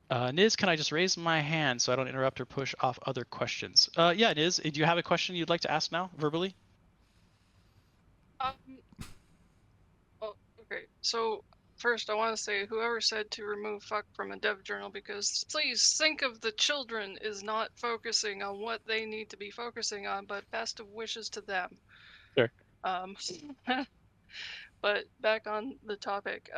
Niz, can I just raise my hand so I don't interrupt or push off other questions? Yeah, Niz, do you have a question you'd like to ask now, verbally? Okay, so first I want to say whoever said to remove fuck from a dev journal, because please think of the children is not focusing on what they need to be focusing on, but best of wishes to them. Sure. But back on the topic,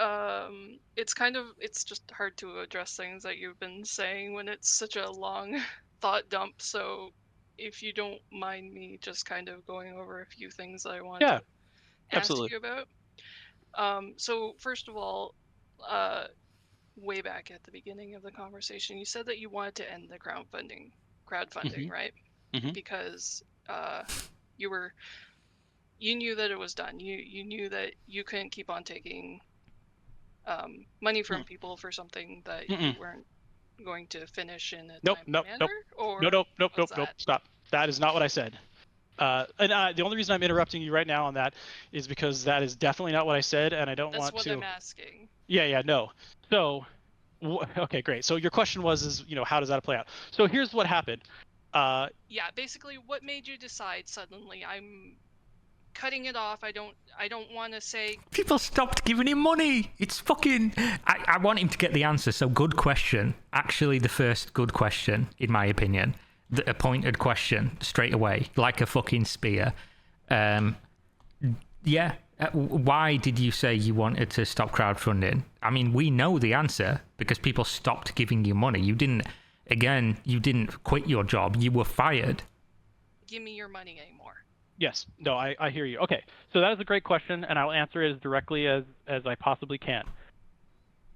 it's just hard to address things that you've been saying when it's such a long thought dump. So if you don't mind me just kind of going over a few things I want to ask you about. So first of all, way back at the beginning of the conversation, you said that you wanted to end the crowdfunding, right? Mm-hmm. Because you knew that it was done. You knew that you couldn't keep on taking money from people for something that you weren't going to finish in a timely manner? Nope. Stop. That is not what I said. And the only reason I'm interrupting you right now on that is because that is definitely not what I said, and I don't want to. That's what I'm asking. Yeah, no. So, Okay, great. So your question was, how does that play out? So here's what happened. Yeah, basically, what made you decide suddenly I'm cutting it off? I don't want to say. People stopped giving him money. It's fucking. I want him to get the answer. So good question. Actually, the first good question, in my opinion, a pointed question straight away, like a fucking spear. Yeah. Why did you say you wanted to stop crowdfunding? I mean, we know the answer because people stopped giving you money. You didn't quit your job. You were fired. Give me your money anymore. Yes. No, I hear you. Okay. So that is a great question, and I'll answer it as directly as I possibly can.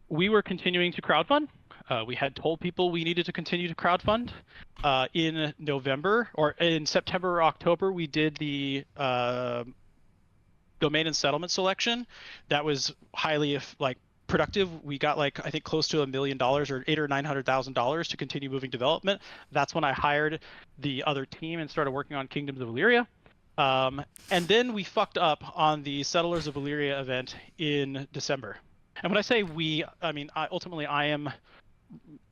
We were continuing to crowdfund. We had told people we needed to continue to crowdfund. In November, or in September or October, we did the domain and settlement selection. That was highly productive. We got I think close to $1 million or $800,000 or $900,000 to continue moving development. That's when I hired the other team and started working on Kingdoms of Elyria. And then we fucked up on the Settlers of Elyria event in December. And when I say we, I mean ultimately I am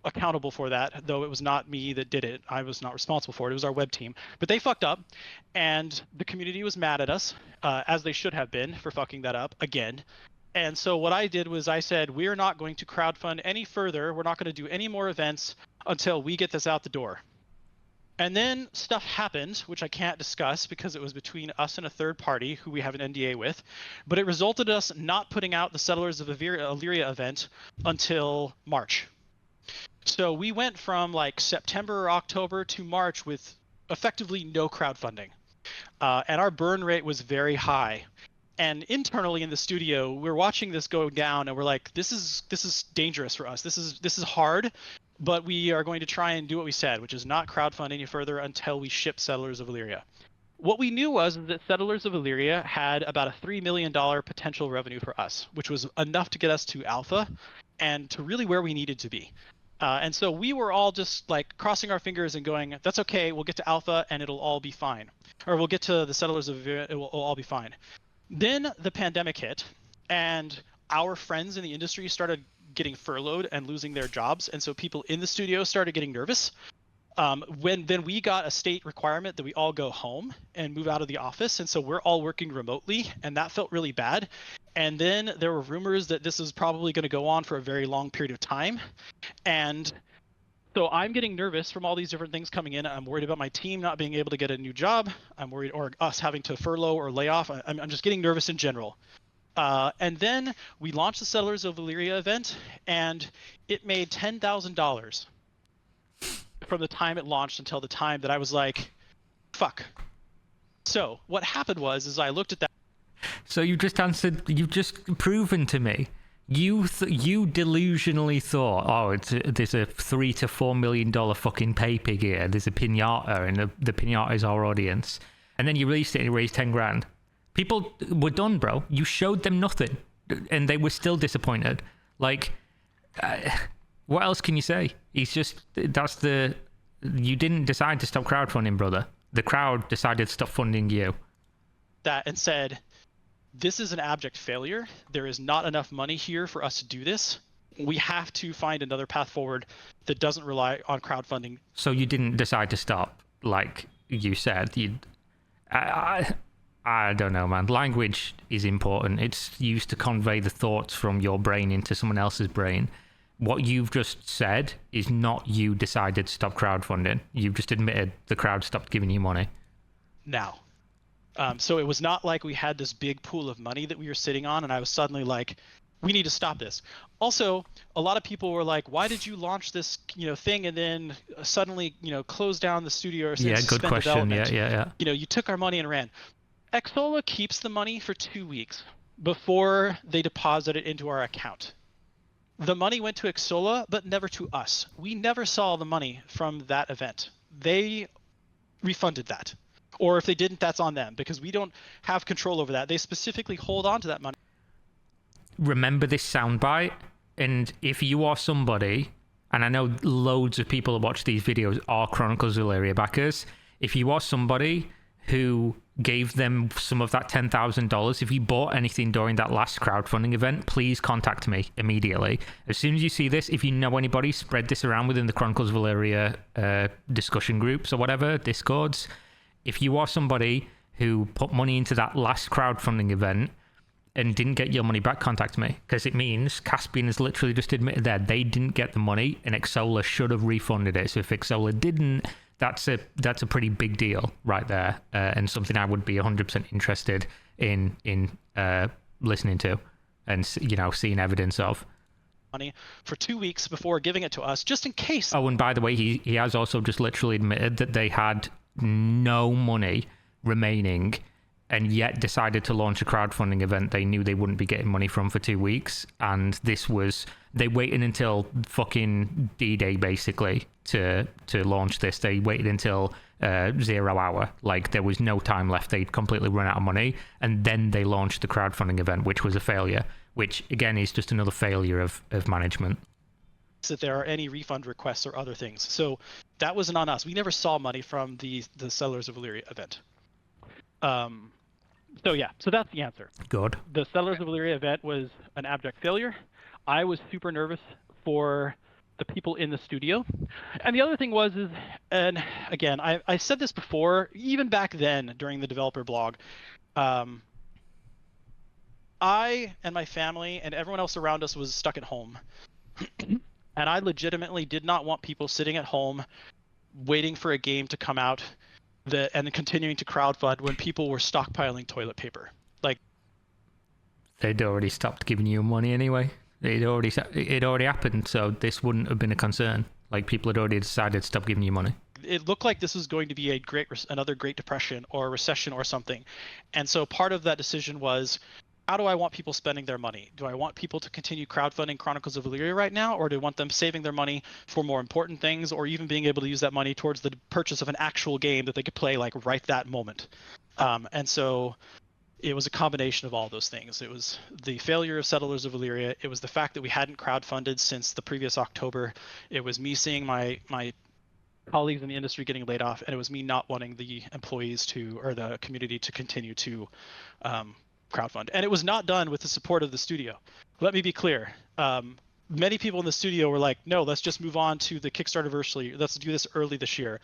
accountable for that, though it was not me that did it. I was not responsible for it. It was our web team. But they fucked up, and the community was mad at us, as they should have been for fucking that up again. And so what I did was I said, we're not going to crowdfund any further. We're not going to do any more events until we get this out the door. And then stuff happened, which I can't discuss because it was between us and a third party who we have an NDA with. But it resulted in us not putting out the Settlers of Elyria event until March. So we went from September or October to March with effectively no crowdfunding. And our burn rate was very high. And internally in the studio, we're watching this go down, and we're like, this is dangerous for us. This is hard, but we are going to try and do what we said, which is not crowdfund any further until we ship Settlers of Elyria. What we knew was that Settlers of Elyria had about a $3 million potential revenue for us, which was enough to get us to alpha and to really where we needed to be. And so we were all just crossing our fingers and going, that's okay, we'll get to alpha and it'll all be fine. Or we'll get to the Settlers of Elyria, it will all be fine. Then the pandemic hit, and our friends in the industry started getting furloughed and losing their jobs. And so people in the studio started getting nervous. Then we got a state requirement that we all go home and move out of the office. And so we're all working remotely, and that felt really bad. And then there were rumors that this is probably going to go on for a very long period of time. And so I'm getting nervous from all these different things coming in. I'm worried about my team not being able to get a new job. I'm worried, or us having to furlough or lay off. I'm just getting nervous in general. And then we launched the Settlers of Elyria event, and it made $10,000 from the time it launched until the time that I was like, fuck. So what happened was I looked at that. So you just answered, you've just proven to me. You delusionally thought, there's a $3 to $4 million fucking pay pig here. There's a pinata, and the pinata is our audience. And then you released it and it raised 10 grand. People were done, bro. You showed them nothing, and they were still disappointed. What else can you say? You didn't decide to stop crowdfunding, brother. The crowd decided to stop funding you. That and said, this is an abject failure. There is not enough money here for us to do this. We have to find another path forward that doesn't rely on crowdfunding. So you didn't decide to stop, like you said. I don't know, man. Language is important. It's used to convey the thoughts from your brain into someone else's brain. What you've just said is not you decided to stop crowdfunding. You've just admitted the crowd stopped giving you money. Now. So it was not like we had this big pool of money that we were sitting on, and I was suddenly like, we need to stop this. Also, a lot of people were like, why did you launch this, thing and then suddenly, close down the studio or yeah, good question. Development? Yeah. You took our money and ran. Xsola keeps the money for 2 weeks before they deposit it into our account. The money went to Xsola, but never to us. We never saw the money from that event. They refunded that. Or if they didn't, that's on them, because we don't have control over that. They specifically hold on to that money. Remember this soundbite, and if you are somebody, and I know loads of people who watch these videos are Chronicles of Elyria backers, if you are somebody who gave them some of that $10,000. If you bought anything during that last crowdfunding event, please contact me immediately. As soon as you see this, if you know anybody, spread this around within the Chronicles of Elyria discussion groups or whatever, Discords. If you are somebody who put money into that last crowdfunding event and didn't get your money back, contact me, because it means Caspian has literally just admitted that they didn't get the money and Exola should have refunded it. So if Exola didn't, that's a pretty big deal right there, and something I would be 100% interested in listening to and seeing evidence of. Money for 2 weeks before giving it to us, just in case. Oh, and by the way, he has also just literally admitted that they had no money remaining and yet decided to launch a crowdfunding event they knew they wouldn't be getting money from for 2 weeks. And they waited until fucking D-Day basically to launch this. They waited until 0 hour. Like, there was no time left. They'd completely run out of money. And then they launched the crowdfunding event, which was a failure, which again is just another failure of management. That there are any refund requests or other things. So that wasn't on us. We never saw money from the Settlers of Elyria event. So that's the answer. Good. The Settlers of Elyria event was an abject failure. I was super nervous for the people in the studio. And the other thing and again, I said this before, even back then during the developer blog, I and my family and everyone else around us was stuck at home. And I legitimately did not want people sitting at home waiting for a game to come out and continuing to crowdfund when people were stockpiling toilet paper. Like, they'd already stopped giving you money anyway. It already happened, so this wouldn't have been a concern. Like, people had already decided to stop giving you money. It looked like this was going to be another Great Depression or a recession or something. And so part of that decision was, how do I want people spending their money? Do I want people to continue crowdfunding Chronicles of Elyria right now, or do I want them saving their money for more important things, or even being able to use that money towards the purchase of an actual game that they could play like right that moment? And so it was a combination of all those things. It was the failure of Settlers of Elyria. It was the fact that we hadn't crowdfunded since the previous October. It was me seeing my colleagues in the industry getting laid off, and it was me not wanting the employees or the community to continue to crowdfund. And it was not done with the support of the studio. Let me be clear. Many people in the studio were like, no, let's just move on to the Kickstarter. Let's do this early this year.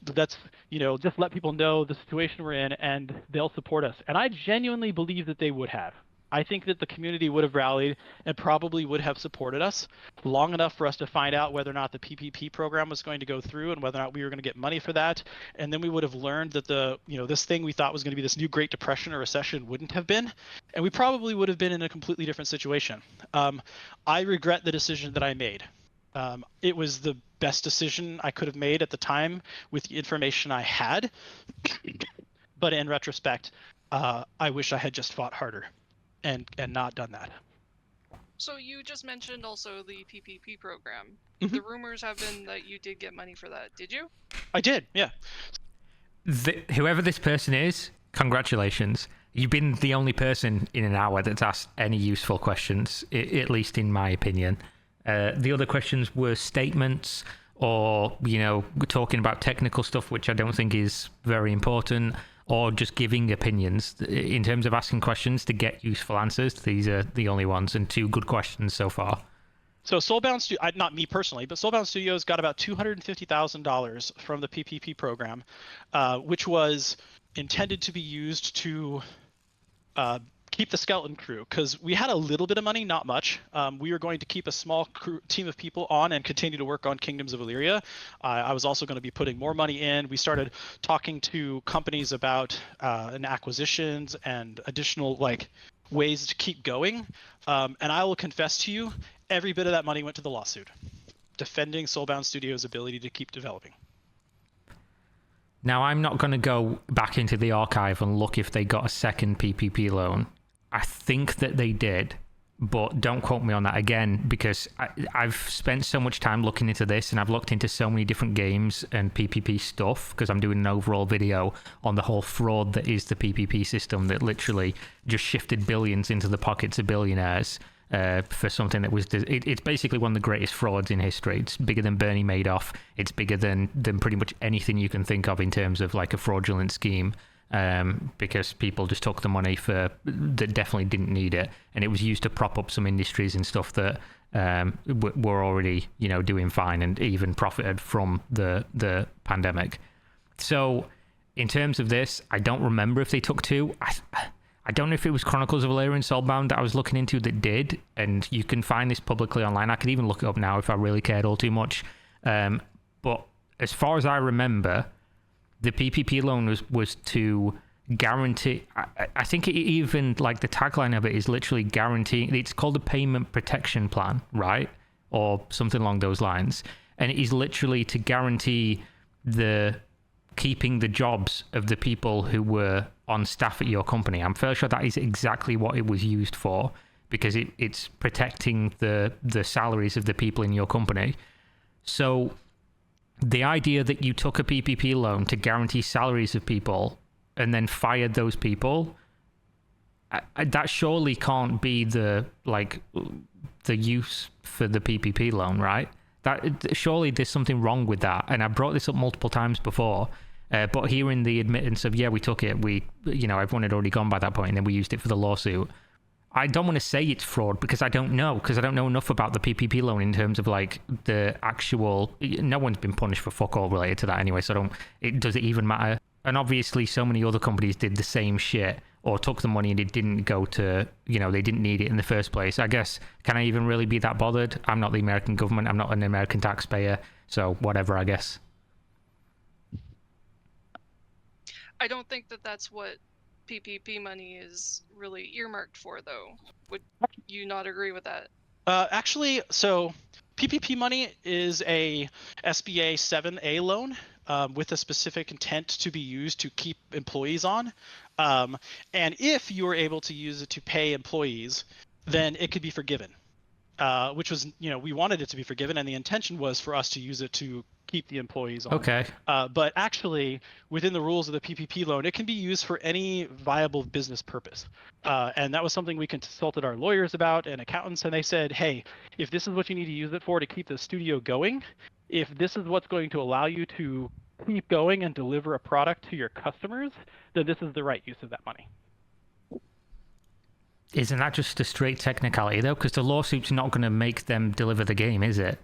That's, just let people know the situation we're in and they'll support us. And I genuinely believe that they would have. I think that the community would have rallied and probably would have supported us long enough for us to find out whether or not the PPP program was going to go through and whether or not we were going to get money for that. And then we would have learned that this thing we thought was going to be this new Great Depression or recession wouldn't have been. And we probably would have been in a completely different situation. I regret the decision that I made. It was the best decision I could have made at the time with the information I had. But in retrospect, I wish I had just fought harder. And not done that. So you just mentioned also the PPP program. Mm-hmm. The rumors have been that you did get money for that. Did you? I did, yeah. Whoever this person is, congratulations. You've been the only person in an hour that's asked any useful questions, at least in my opinion. The other questions were statements or, talking about technical stuff, which I don't think is very important, or just giving opinions. In terms of asking questions to get useful answers, these are the only ones, and 2 good questions so far. So Soulbound not me personally, but Soulbound Studios got about $250,000 from the PPP program, which was intended to be used to keep the skeleton crew, because we had a little bit of money, not much. We were going to keep a small team of people on and continue to work on Kingdoms of Elyria. I was also going to be putting more money in. We started talking to companies about acquisitions and additional ways to keep going. And I will confess to you, every bit of that money went to the lawsuit, defending Soulbound Studios' ability to keep developing. Now, I'm not going to go back into the archive and look if they got a second PPP loan. I think that they did, but don't quote me on that again, because I've spent so much time looking into this, and I've looked into so many different games and PPP stuff, because I'm doing an overall video on the whole fraud that is the PPP system that literally just shifted billions into the pockets of billionaires for something that was... It's basically one of the greatest frauds in history. It's bigger than Bernie Madoff. It's bigger than pretty much anything you can think of in terms of a fraudulent scheme. because people just took the money that definitely didn't need it, and it was used to prop up some industries and stuff that were already, doing fine and even profited from the pandemic. So in terms of this, I don't remember if they took two. I don't know if it was Chronicles of Elyria and Soulbound that I was looking into that did, and you can find this publicly online. I could even look it up now if I really cared all too much. But as far as I remember, the PPP loan was to guarantee. I think it even, like, the tagline of it is literally guaranteeing. It's called a payment protection plan, right? Or something along those lines. And it is literally to guarantee keeping the jobs of the people who were on staff at your company. I'm fairly sure that is exactly what it was used for, because it's protecting the salaries of the people in your company. So the idea that you took a PPP loan to guarantee salaries of people and then fired those people, that surely can't be the use for the PPP loan, right? Surely there's something wrong with that. And I brought this up multiple times before. But hearing the admittance of, we took it, everyone had already gone by that point, and then we used it for the lawsuit. I don't want to say it's fraud because I don't know enough about the PPP loan in terms of, like, the actual. No one's been punished for fuck all related to that anyway, so does it even matter? And obviously, so many other companies did the same shit or took the money and it didn't go to, they didn't need it in the first place. I guess, can I even really be that bothered? I'm not the American government. I'm not an American taxpayer, so whatever, I guess. I don't think that that's what PPP money is really earmarked for, though. Would you not agree with that? Actually, so PPP money is a SBA 7A loan with a specific intent to be used to keep employees on. And if you were able to use it to pay employees, then it could be forgiven, which was, we wanted it to be forgiven, and the intention was for us to use it to keep the employees on. Okay. But actually, within the rules of the PPP loan, it can be used for any viable business purpose. And that was something we consulted our lawyers about and accountants, and they said, hey, if this is what you need to use it for to keep the studio going, if this is what's going to allow you to keep going and deliver a product to your customers, then this is the right use of that money. Isn't that just a straight technicality, though? Because the lawsuit's not going to make them deliver the game, is it?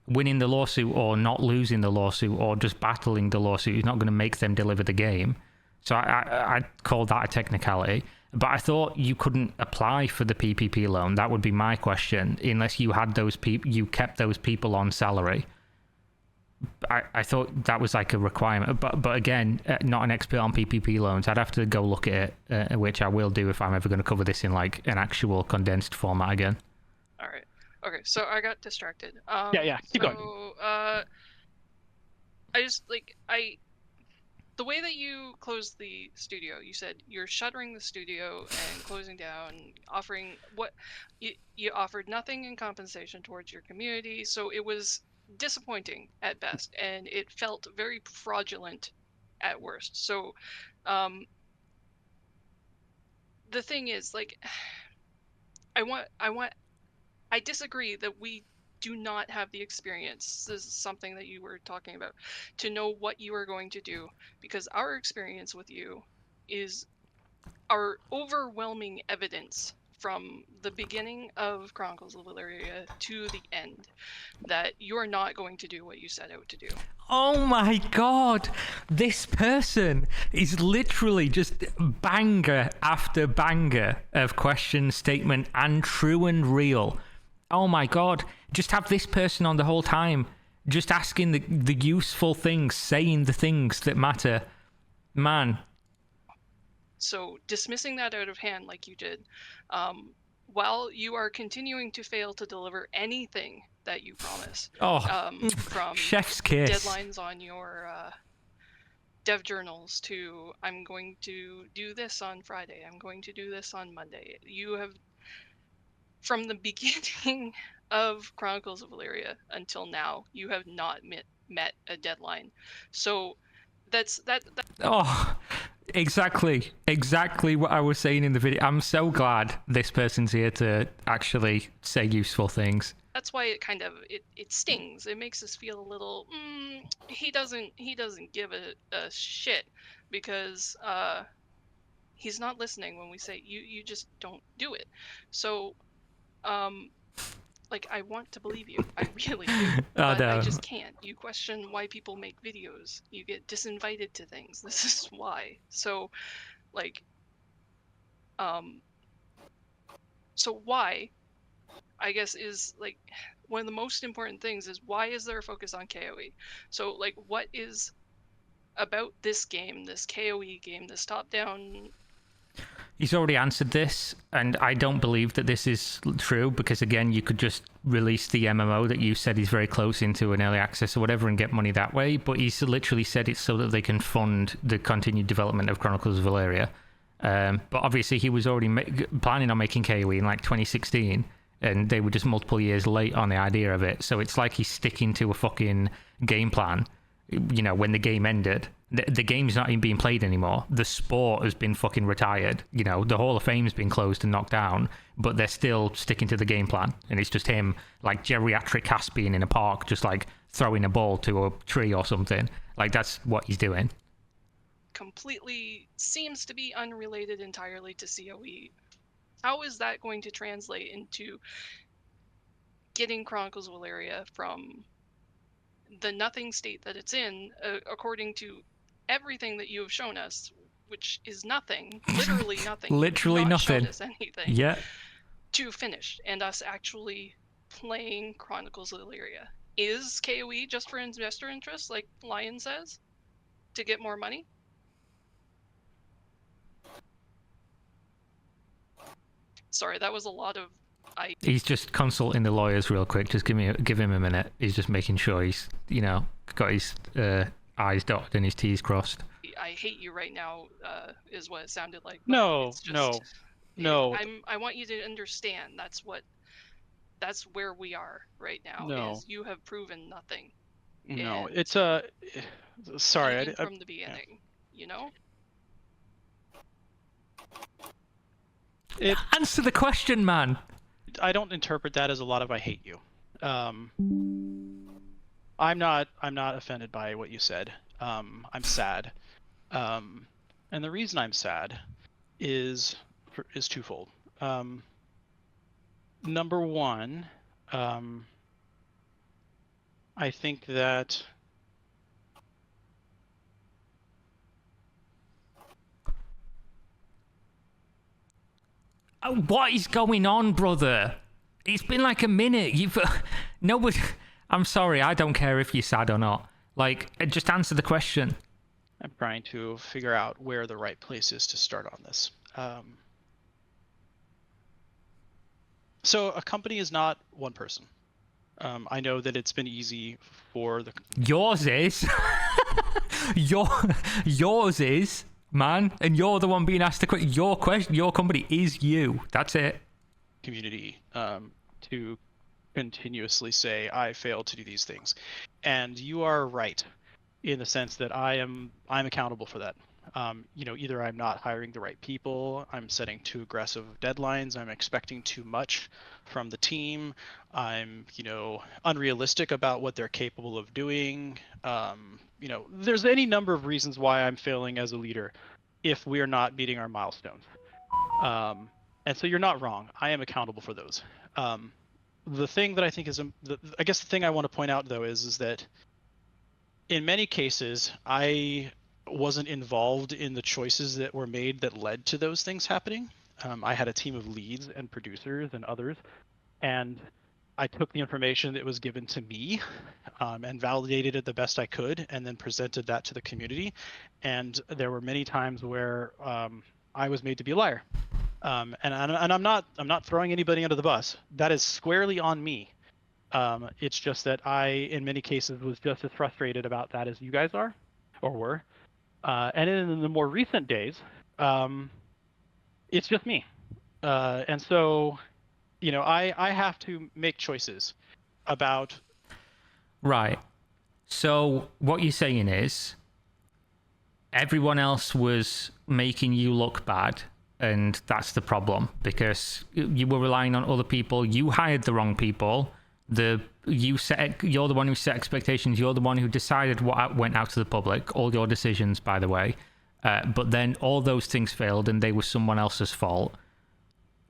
Winning the lawsuit or not losing the lawsuit or just battling the lawsuit is not going to make them deliver the game. So I call that a technicality. But I thought you couldn't apply for the PPP loan. That would be my question, unless you had those people, you kept those people on salary. I thought that was like a requirement. But again, not an expert on PPP loans. I'd have to go look at it, which I will do if I'm ever going to cover this in, like, an actual condensed format again. All right. Okay, so I got distracted. Keep going. The way that you closed the studio, you said you're shuttering the studio and closing down, offering you offered nothing in compensation towards your community, so it was disappointing at best, and it felt very fraudulent at worst. So, the thing is, like, I disagree that we do not have the experience. This is something that you were talking about, to know what you are going to do, because our experience with you is our overwhelming evidence from the beginning of Chronicles of Elyria to the end that you're not going to do what you set out to do. Oh my god, this person is literally just banger after banger of question, statement, and true and real. Oh my god, just have this person on the whole time, just asking the useful things, saying the things that matter. Man. So dismissing that out of hand like you did, while you are continuing to fail to deliver anything that you promise, from chef's kiss deadlines on your dev journals to I'm going to do this on Friday, I'm going to do this on Monday. You have, from the beginning of Chronicles of Elyria until now, you have not met a deadline. So that's that. Oh, exactly what I was saying in the video. I'm so glad this person's here to actually say useful things. that's why it kind of it stings. It makes us feel a little he doesn't give a shit, because he's not listening when we say you just don't do it. So like, I want to believe you, I really do, but I just can't. You question why people make videos, you get disinvited to things. This is why. So like so why, I guess, is like one of the most important things is, why is there a focus on KOE? So like, what is about this game, this KOE game, this top-down? He's already answered this, and I don't believe that this is true, because again, you could just release the MMO that you said is very close into an early access or whatever and get money that way, but he's literally said it's so that they can fund the continued development of Chronicles of Elyria. But obviously he was already planning on making KOE in like 2016, and they were just multiple years late on the idea of it, so it's like he's sticking to a fucking game plan, you know, when the game ended. The game's not even being played anymore. The sport has been fucking retired. You know, the Hall of Fame's been closed and knocked down, but they're still sticking to the game plan. And it's just him, like geriatric Caspian in a park, just like throwing a ball to a tree or something. Like, that's what he's doing. Completely seems to be unrelated entirely to COE. How is that going to translate into getting Chronicles of Elyria from the nothing state that it's in, according to everything that you have shown us, which is nothing, literally nothing, literally nothing, shown us anything, yeah, to finished, and us actually playing Chronicles of Elyria? Is KOE just for investor interest, like Lion says, to get more money? Sorry, that was a lot of... He's just consulting the lawyers real quick. Just give him a minute. He's just making sure he's, you know, got his I's dotted and his T's crossed. I hate you right now, is what it sounded like. No, it's just, no. I want you to understand that's where we are right now. No. Is you have proven nothing. No, And it's sorry. even from the beginning, you know? Answer the question, man. I don't interpret that as a lot of "I hate you." I'm not offended by what you said. I'm sad, and the reason I'm sad is twofold. Number one, I think that what is going on, brother? It's been like a minute. Nobody. I'm sorry. I don't care if you're sad or not. Like, just answer the question. I'm trying to figure out where the right place is to start on this. So a company is not one person. I know that it's been easy for the... Yours is. Yours is, man. And you're the one being asked the question. Your company is you. That's it. Community to continuously say, I failed to do these things. And you are right in the sense that I'm accountable for that. You know, either I'm not hiring the right people, I'm setting too aggressive deadlines, I'm expecting too much from the team, I'm, you know, unrealistic about what they're capable of doing. You know, there's any number of reasons why I'm failing as a leader if we are not meeting our milestones. And so you're not wrong. I am accountable for those. The thing that I think is, I guess the thing I want to point out though is that in many cases, I wasn't involved in the choices that were made that led to those things happening. I had a team of leads and producers and others, and I took the information that was given to me and validated it the best I could, and then presented that to the community. And there were many times where I was made to be a liar. And I'm not throwing anybody under the bus. That is squarely on me. It's just that I, in many cases, was just as frustrated about that as you guys are, or were. And in the more recent days, it's just me. And so, you know, I have to make choices about... Right. So what you're saying is everyone else was making you look bad, and that's the problem, because you were relying on other people. You hired the wrong people. You're the one who set expectations. You're the one who decided what went out to the public. All your decisions, by the way. But then all those things failed, and they were someone else's fault.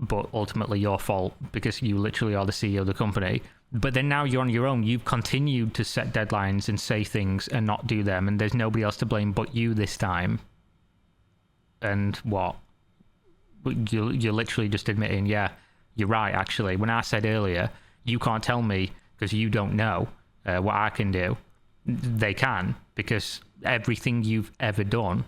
But ultimately your fault, because you literally are the CEO of the company. But then now you're on your own. You've continued to set deadlines and say things and not do them, and there's nobody else to blame but you this time. And what? You're literally just admitting, yeah, you're right, actually. When I said earlier, you can't tell me because you don't know what I can do. They can, because everything you've ever done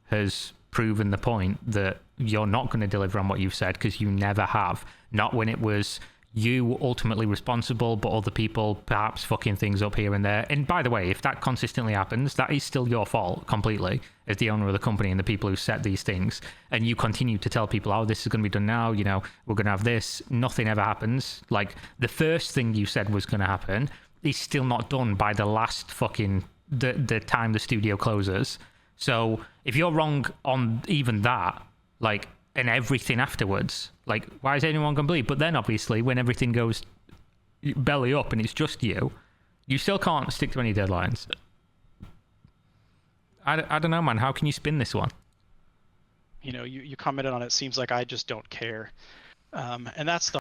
has proven the point that you're not going to deliver on what you've said, because you never have. Not when it was you ultimately responsible, but other people perhaps fucking things up here and there. And by the way, if that consistently happens, that is still your fault completely as the owner of the company and the people who set these things. And you continue to tell people, oh, this is going to be done now, you know, we're going to have this. Nothing ever happens. Like, the first thing you said was going to happen is still not done by the last fucking the time the studio closes. So if you're wrong on even that, like, and everything afterwards, like, why is anyone going to believe? But then obviously when everything goes belly up and it's just you still can't stick to any deadlines. I don't know, man. How can you spin this one? You know, you commented on it. Seems like I just don't care, and that's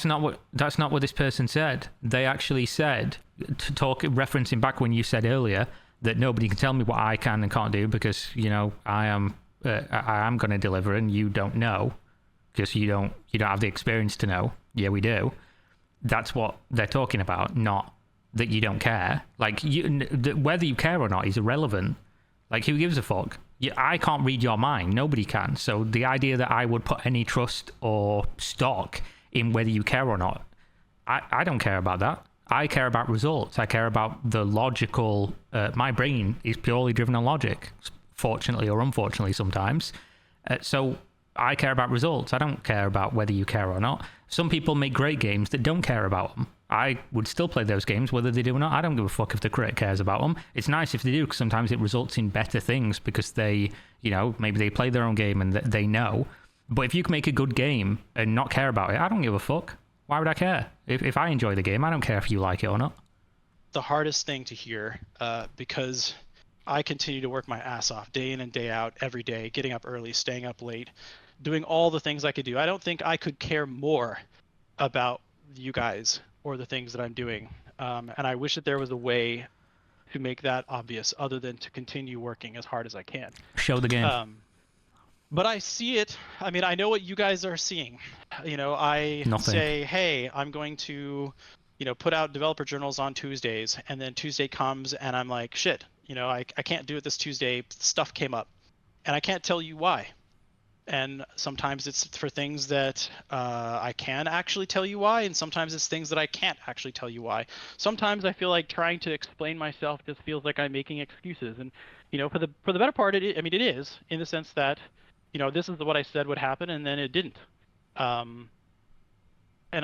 not what this person said. They actually said, referencing back when you said earlier that nobody can tell me what I can and can't do because, you know, I am going to deliver and you don't know because you don't have the experience to know. Yeah, we do. That's what they're talking about, not that you don't care. Like, whether you care or not is irrelevant. Like, who gives a fuck? I can't read your mind. Nobody can. So the idea that I would put any trust or stock in whether you care or not, I don't care about that. I care about results. I care about the logical... my brain is purely driven on logic, fortunately or unfortunately sometimes. So I care about results. I don't care about whether you care or not. Some people make great games that don't care about them. I would still play those games whether they do or not. I don't give a fuck if the critic cares about them. It's nice if they do, because sometimes it results in better things because they, you know, maybe they play their own game and they know. But if you can make a good game and not care about it, I don't give a fuck. Why would I care? If I enjoy the game, I don't care if you like it or not. the hardest thing to hear, because I continue to work my ass off day in and day out, every day, getting up early, staying up late, doing all the things I could do. I don't think I could care more about you guys or the things that I'm doing. And I wish that there was a way to make that obvious other than to continue working as hard as I can. Show the game. But I see it. I mean, I know what you guys are seeing. You know, I say, hey, I'm going to, you know, put out developer journals on Tuesdays, and then Tuesday comes and I'm like, shit, you know, I can't do it this Tuesday. Stuff came up, and I can't tell you why. And sometimes it's for things that I can actually tell you why, and sometimes it's things that I can't actually tell you why. Sometimes I feel like trying to explain myself just feels like I'm making excuses. And, you know, for the better part, it is, in the sense that, you know, this is what I said would happen, and then it didn't. And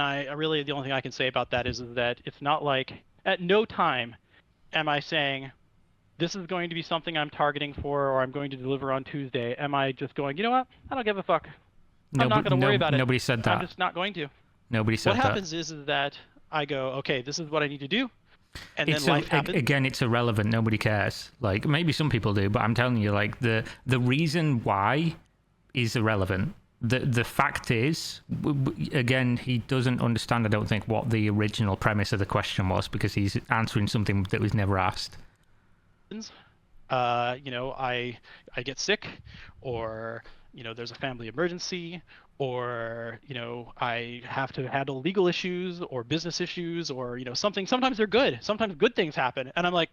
I really, the only thing I can say about that is that it's not like, at no time am I saying, this is going to be something I'm targeting for, or I'm going to deliver on Tuesday. Am I just going, you know what? I don't give a fuck. I'm not going to worry about it. Nobody said that. I'm just not going to. Nobody said that. What happens is that I go, okay, this is what I need to do. And then life happens. Again, it's irrelevant. Nobody cares. Like, maybe some people do, but I'm telling you, like, the reason why is irrelevant. The fact is, again, he doesn't understand, I don't think, what the original premise of the question was, because he's answering something that was never asked. You know, I get sick, or, you know, there's a family emergency, or, you know, I have to handle legal issues or business issues, or, you know, something. Sometimes they're good. Sometimes good things happen. And I'm like,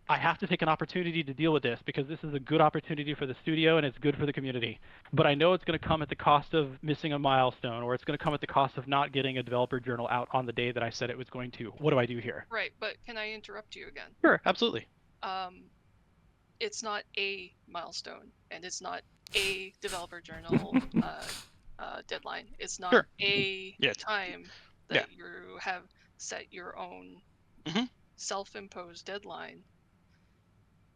I have to take an opportunity to deal with this, because this is a good opportunity for the studio and it's good for the community. But I know it's going to come at the cost of missing a milestone, or it's going to come at the cost of not getting a developer journal out on the day that I said it was going to. What do I do here? Right, but can I interrupt you again? Sure, absolutely. It's not a milestone, and it's not a developer journal deadline. It's not a time that you have set your own self-imposed deadline,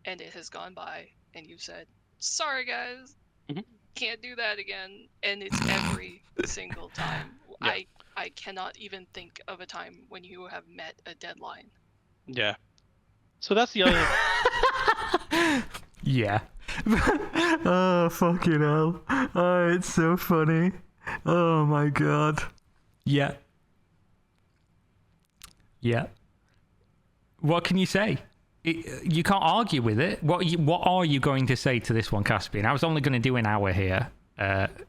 and it has gone by, and you said, sorry guys, can't do that again, and it's every single time. I cannot even think of a time when you have met a deadline. Yeah. So that's the other. Yeah. Oh, fucking hell. Oh, it's so funny. Oh my god. Yeah. Yeah. What can you say? You can't argue with it. What are you going to say to this one, Caspian? I was only going to do an hour here.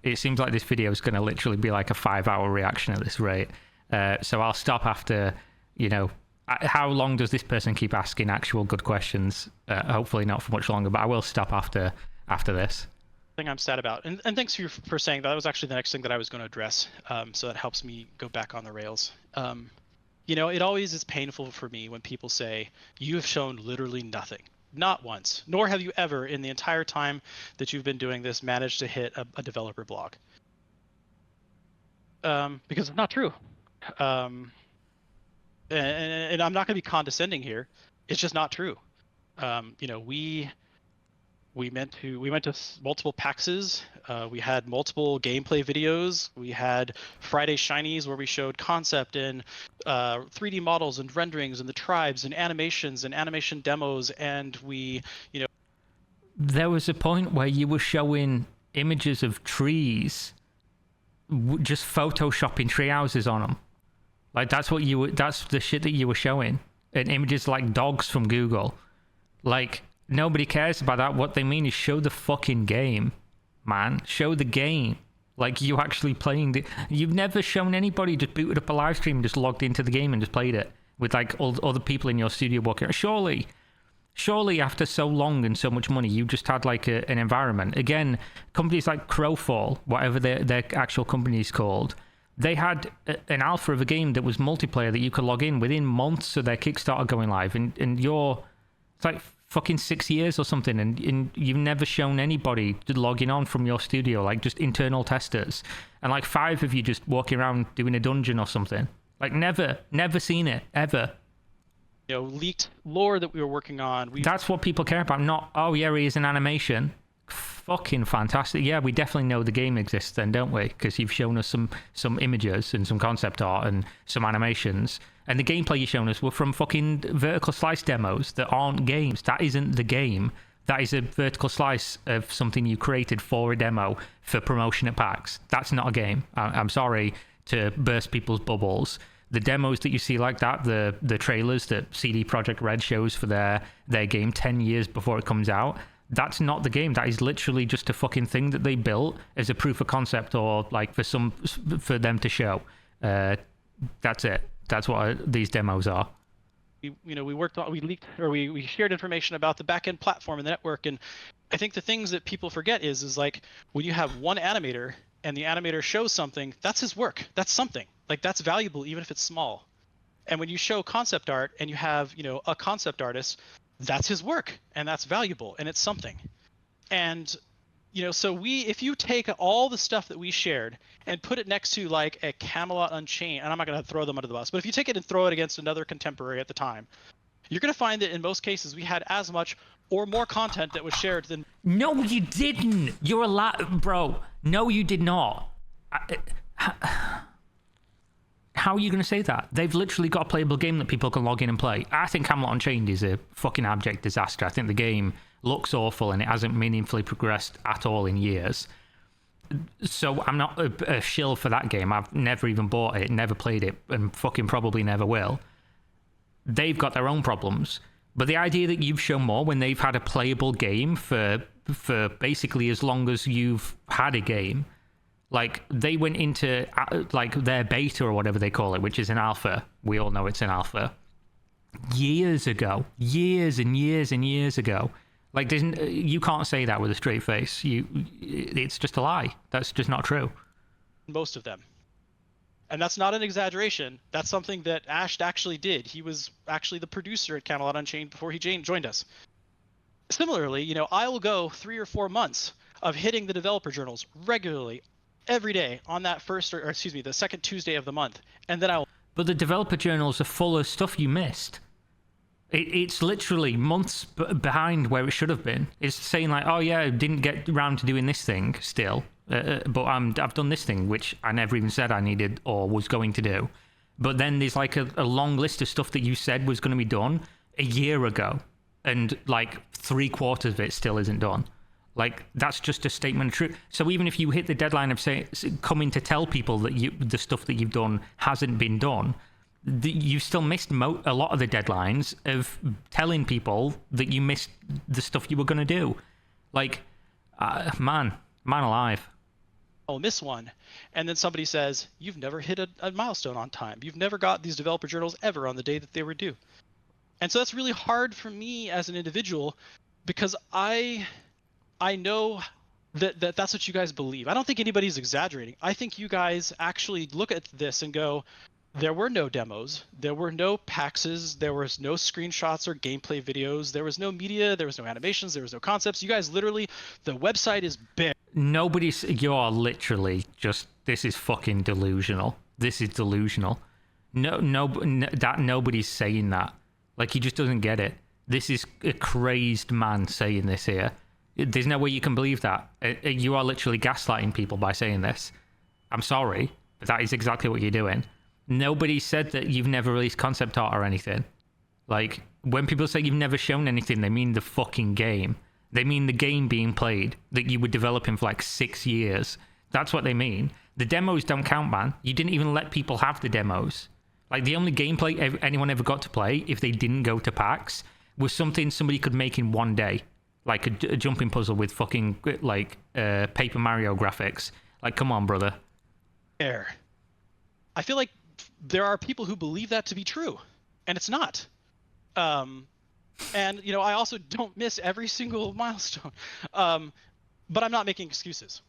It seems like this video is going to literally be like a 5-hour reaction at this rate. So I'll stop after, you know, how long does this person keep asking actual good questions? Hopefully not for much longer, but I will stop after this. Thing I'm sad about, and thanks for saying that. That was actually the next thing that I was going to address. So that helps me go back on the rails. You know, it always is painful for me when people say, you have shown literally nothing. Not once, nor have you ever in the entire time that you've been doing this managed to hit a developer blog. Because it's not true. And I'm not going to be condescending here. It's just not true. You know, we went to multiple PAXs. We had multiple gameplay videos. We had Friday Shinies where we showed concept and 3D models and renderings and the tribes and animations and animation demos. And we, you know, there was a point where you were showing images of trees, just photoshopping tree houses on them. Like that's the shit that you were showing. And images like dogs from Google. Like, nobody cares about that. What they mean is show the fucking game, man. Show the game. Like, you actually playing the... You've never shown anybody just booted up a live stream and just logged into the game and just played it with, like, all other people in your studio working. Surely after so long and so much money, you just had, like, an environment. Again, companies like Crowfall, whatever their actual company is called, they had an alpha of a game that was multiplayer that you could log in within months of their Kickstarter going live. And you're... It's like fucking 6 years or something, and you've never shown anybody logging on from your studio, like just internal testers, and like 5 of you just walking around doing a dungeon or something. Like never seen it ever. You know, leaked lore that we were working on. That's what people care about. Not, oh yeah, here's an animation. Fucking fantastic. Yeah, we definitely know the game exists then, don't we? Because you've shown us some images and some concept art and some animations. And the gameplay you've shown us were from fucking vertical slice demos that aren't games. That isn't the game. That is a vertical slice of something you created for a demo for promotion at PAX. That's not a game. I'm sorry to burst people's bubbles. The demos that you see like that, the trailers that CD Projekt Red shows for their game 10 years before it comes out, that's not the game. That is literally just a fucking thing that they built as a proof of concept or like for them to show. That's it. That's what these demos are. We leaked, or we shared information about the backend platform and the network. And I think the things that people forget is like when you have one animator and the animator shows something, that's his work. That's something. Like that's valuable even if it's small. And when you show concept art and you have, you know, a concept artist, that's his work and that's valuable and it's something. And you know, so if you take all the stuff that we shared and put it next to like a Camelot Unchained, and I'm not going to throw them under the bus, but if you take it and throw it against another contemporary at the time, you're going to find that in most cases we had as much or more content that was shared than... No, you didn't. You're a lot, bro. No, you did not. How are you going to say that? They've literally got a playable game that people can log in and play. I think Camelot Unchained is a fucking abject disaster. I think the game looks awful and it hasn't meaningfully progressed at all in years. So I'm not a shill for that game. I've never even bought it, never played it, and fucking probably never will. They've got their own problems. But the idea that you've shown more when they've had a playable game for basically as long as you've had a game, like they went into like their beta or whatever they call it, which is an alpha. We all know it's an alpha. Years ago, years and years and years ago. Like, you can't say that with a straight face. It's just a lie. That's just not true. Most of them. And that's not an exaggeration. That's something that Ash actually did. He was actually the producer at Camelot Unchained before he joined us. Similarly, you know, I will go 3 or 4 months of hitting the developer journals regularly every day on that the second Tuesday of the month. And then But the developer journals are full of stuff you missed. It's literally months behind where it should have been. It's saying like, oh yeah, didn't get around to doing this thing still. but I've done this thing, which I never even said I needed or was going to do. But then there's like a long list of stuff that you said was going to be done a year ago, and like 3/4 of it still isn't done. Like, that's just a statement of truth. So even if you hit the deadline of coming to tell people that the stuff that you've done hasn't been done, you still missed a lot of the deadlines of telling people that you missed the stuff you were going to do. Like, man alive. I'll miss one. And then somebody says, you've never hit a milestone on time. You've never got these developer journals ever on the day that they were due. And so that's really hard for me as an individual, because I know that that's what you guys believe. I don't think anybody's exaggerating. I think you guys actually look at this and go, there were no demos, there were no PAXs, there was no screenshots or gameplay videos, there was no media, there was no animations, there was no concepts. You guys literally, the website is bare. You're literally just, this is fucking delusional. This is delusional. Nobody's saying that. Like, he just doesn't get it. This is a crazed man saying this here. There's no way you can believe that. You are literally gaslighting people by saying this. I'm sorry, but that is exactly what you're doing. Nobody said that you've never released concept art or anything. Like, when people say you've never shown anything, they mean the fucking game. They mean the game being played that you were developing for like 6 years. That's what they mean. The demos don't count, man. You didn't even let people have the demos. Like, the only gameplay anyone ever got to play, if they didn't go to PAX, was something somebody could make in one day. Like a jumping puzzle with fucking, like, Paper Mario graphics. Like, come on, brother. There. I feel like there are people who believe that to be true, and it's not. And, you know, I also don't miss every single milestone. But I'm not making excuses.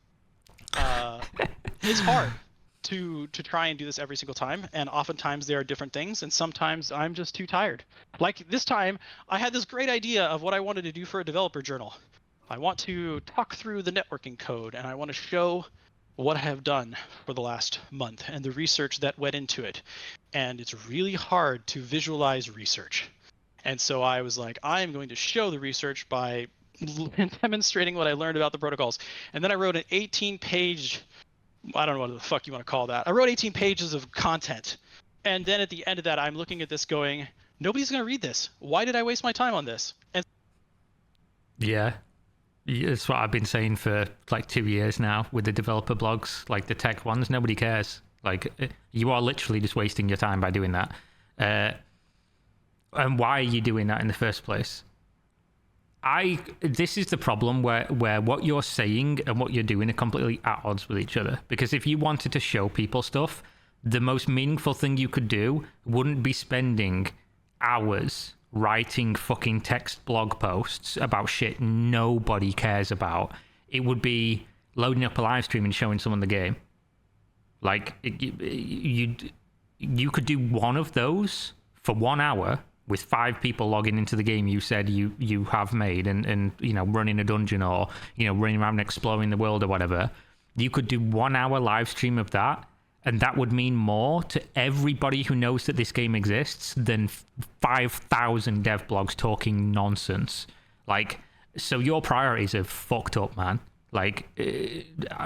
It's hard to try and do this every single time, and oftentimes there are different things, and sometimes I'm just too tired. Like this time, I had this great idea of what I wanted to do for a developer journal. I want to talk through the networking code, and I want to show what I have done for the last month and the research that went into it. And it's really hard to visualize research. And so I was like, I'm going to show the research by demonstrating what I learned about the protocols. And then I wrote an 18-page, I don't know what the fuck you want to call that. I wrote 18 pages of content. And then at the end of that, I'm looking at this going, nobody's going to read this. Why did I waste my time on this? And yeah. It's what I've been saying for like 2 years now with the developer blogs, like the tech ones. Nobody cares. Like, you are literally just wasting your time by doing that. And why are you doing that in the first place? This is the problem where what you're saying and what you're doing are completely at odds with each other. Because if you wanted to show people stuff, the most meaningful thing you could do wouldn't be spending hours writing fucking text blog posts about shit nobody cares about. It would be loading up a live stream and showing someone the game. Like, you could do one of those for 1 hour with 5 people logging into the game you said you have made, and you know, running a dungeon, or, you know, running around and exploring the world or whatever. You could do 1 hour live stream of that, and that would mean more to everybody who knows that this game exists than 5,000 dev blogs talking nonsense. Like, so your priorities are fucked up, man. Like,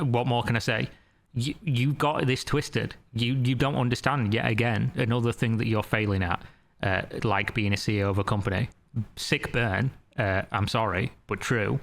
what more can I say? You got this twisted. You don't understand, yet again, another thing that you're failing at. Like being a CEO of a company. Sick burn, I'm sorry, but true.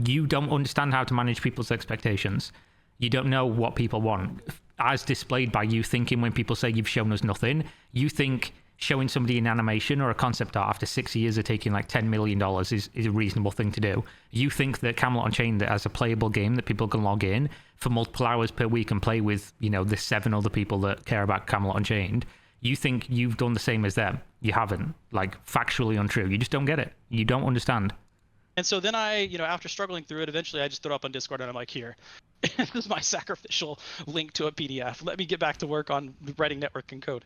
You don't understand how to manage people's expectations. You don't know what people want. As displayed by you thinking when people say you've shown us nothing, you think showing somebody an animation or a concept art after 6 years of taking like $10 million is a reasonable thing to do. You think that Camelot Unchained, that as a playable game that people can log in for multiple hours per week and play with, you know, the 7 other people that care about Camelot Unchained, you think you've done the same as them. You haven't. Like, factually untrue. You just don't get it. You don't understand. And so then I, you know, after struggling through it, eventually I just threw it up on Discord, and I'm like, here, this is my sacrificial link to a PDF. Let me get back to work on writing networking code.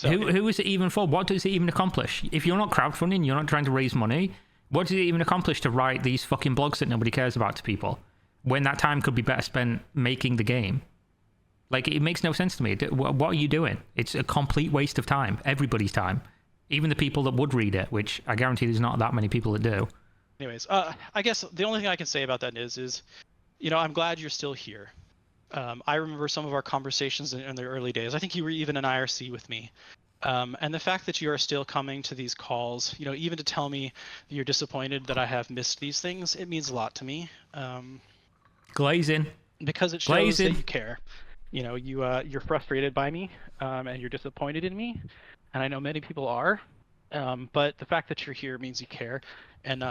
Who is it even for? What does it even accomplish? If you're not crowdfunding, you're not trying to raise money, what does it even accomplish to write these fucking blogs that nobody cares about to people, when that time could be better spent making the game? Like, it makes no sense to me. What are you doing? It's a complete waste of time. Everybody's time. Even the people that would read it, which I guarantee there's not that many people that do. anyways, I guess the only thing I can say about that is, you know, I'm glad you're still here. I remember some of our conversations in the early days. I think you were even in IRC with me. And the fact that you are still coming to these calls, you know, even to tell me that you're disappointed that I have missed these things, it means a lot to me. Glazing. Because it shows that you care. You know, you're frustrated by me, and you're disappointed in me, and I know many people are. But the fact that you're here means you care, and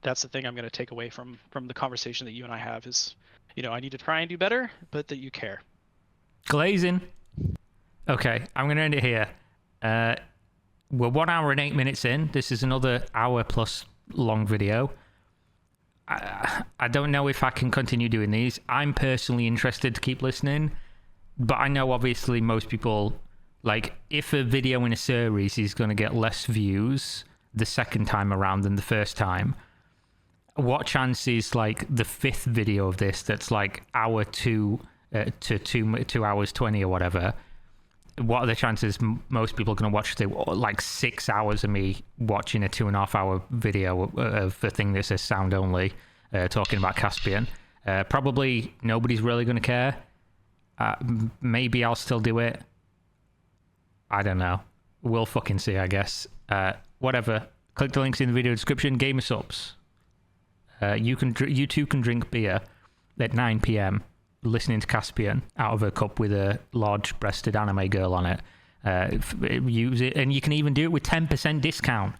that's the thing I'm going to take away from the conversation that you and I have is, you know, I need to try and do better, but that you care. Glazing. Okay, I'm going to end it here. We're 1 hour and 8 minutes in. This is another hour plus long video. I don't know if I can continue doing these. I'm personally interested to keep listening, but I know obviously most people, like, if a video in a series is going to get less views the second time around than the first time, what chance is, like, the fifth video of this that's like hour 2 to 2 hours 20 or whatever, what are the chances most people are going to watch like 6 hours of me watching a 2.5 hour video of the thing that says sound only, talking about Caspian? Probably nobody's really going to care. Maybe I'll still do it. I don't know. We'll fucking see, I guess. Whatever. Click the links in the video description. Gamer subs. You too can drink beer at 9 p.m. listening to Caspian out of a cup with a large-breasted anime girl on it. Use it, and you can even do it with 10% discount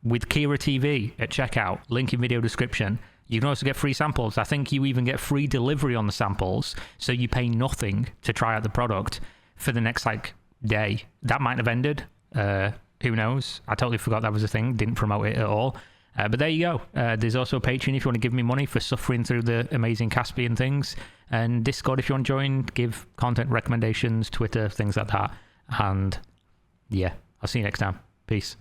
with KiraTV at checkout. Link in video description. You can also get free samples. I think you even get free delivery on the samples, so you pay nothing to try out the product for the next, like, day. That might have ended. Who knows? I totally forgot that was a thing. Didn't promote it at all. But there you go. There's also a Patreon if you want to give me money for suffering through the amazing Caspian things. And Discord if you want to join, give content recommendations, Twitter, things like that. And yeah, I'll see you next time. Peace.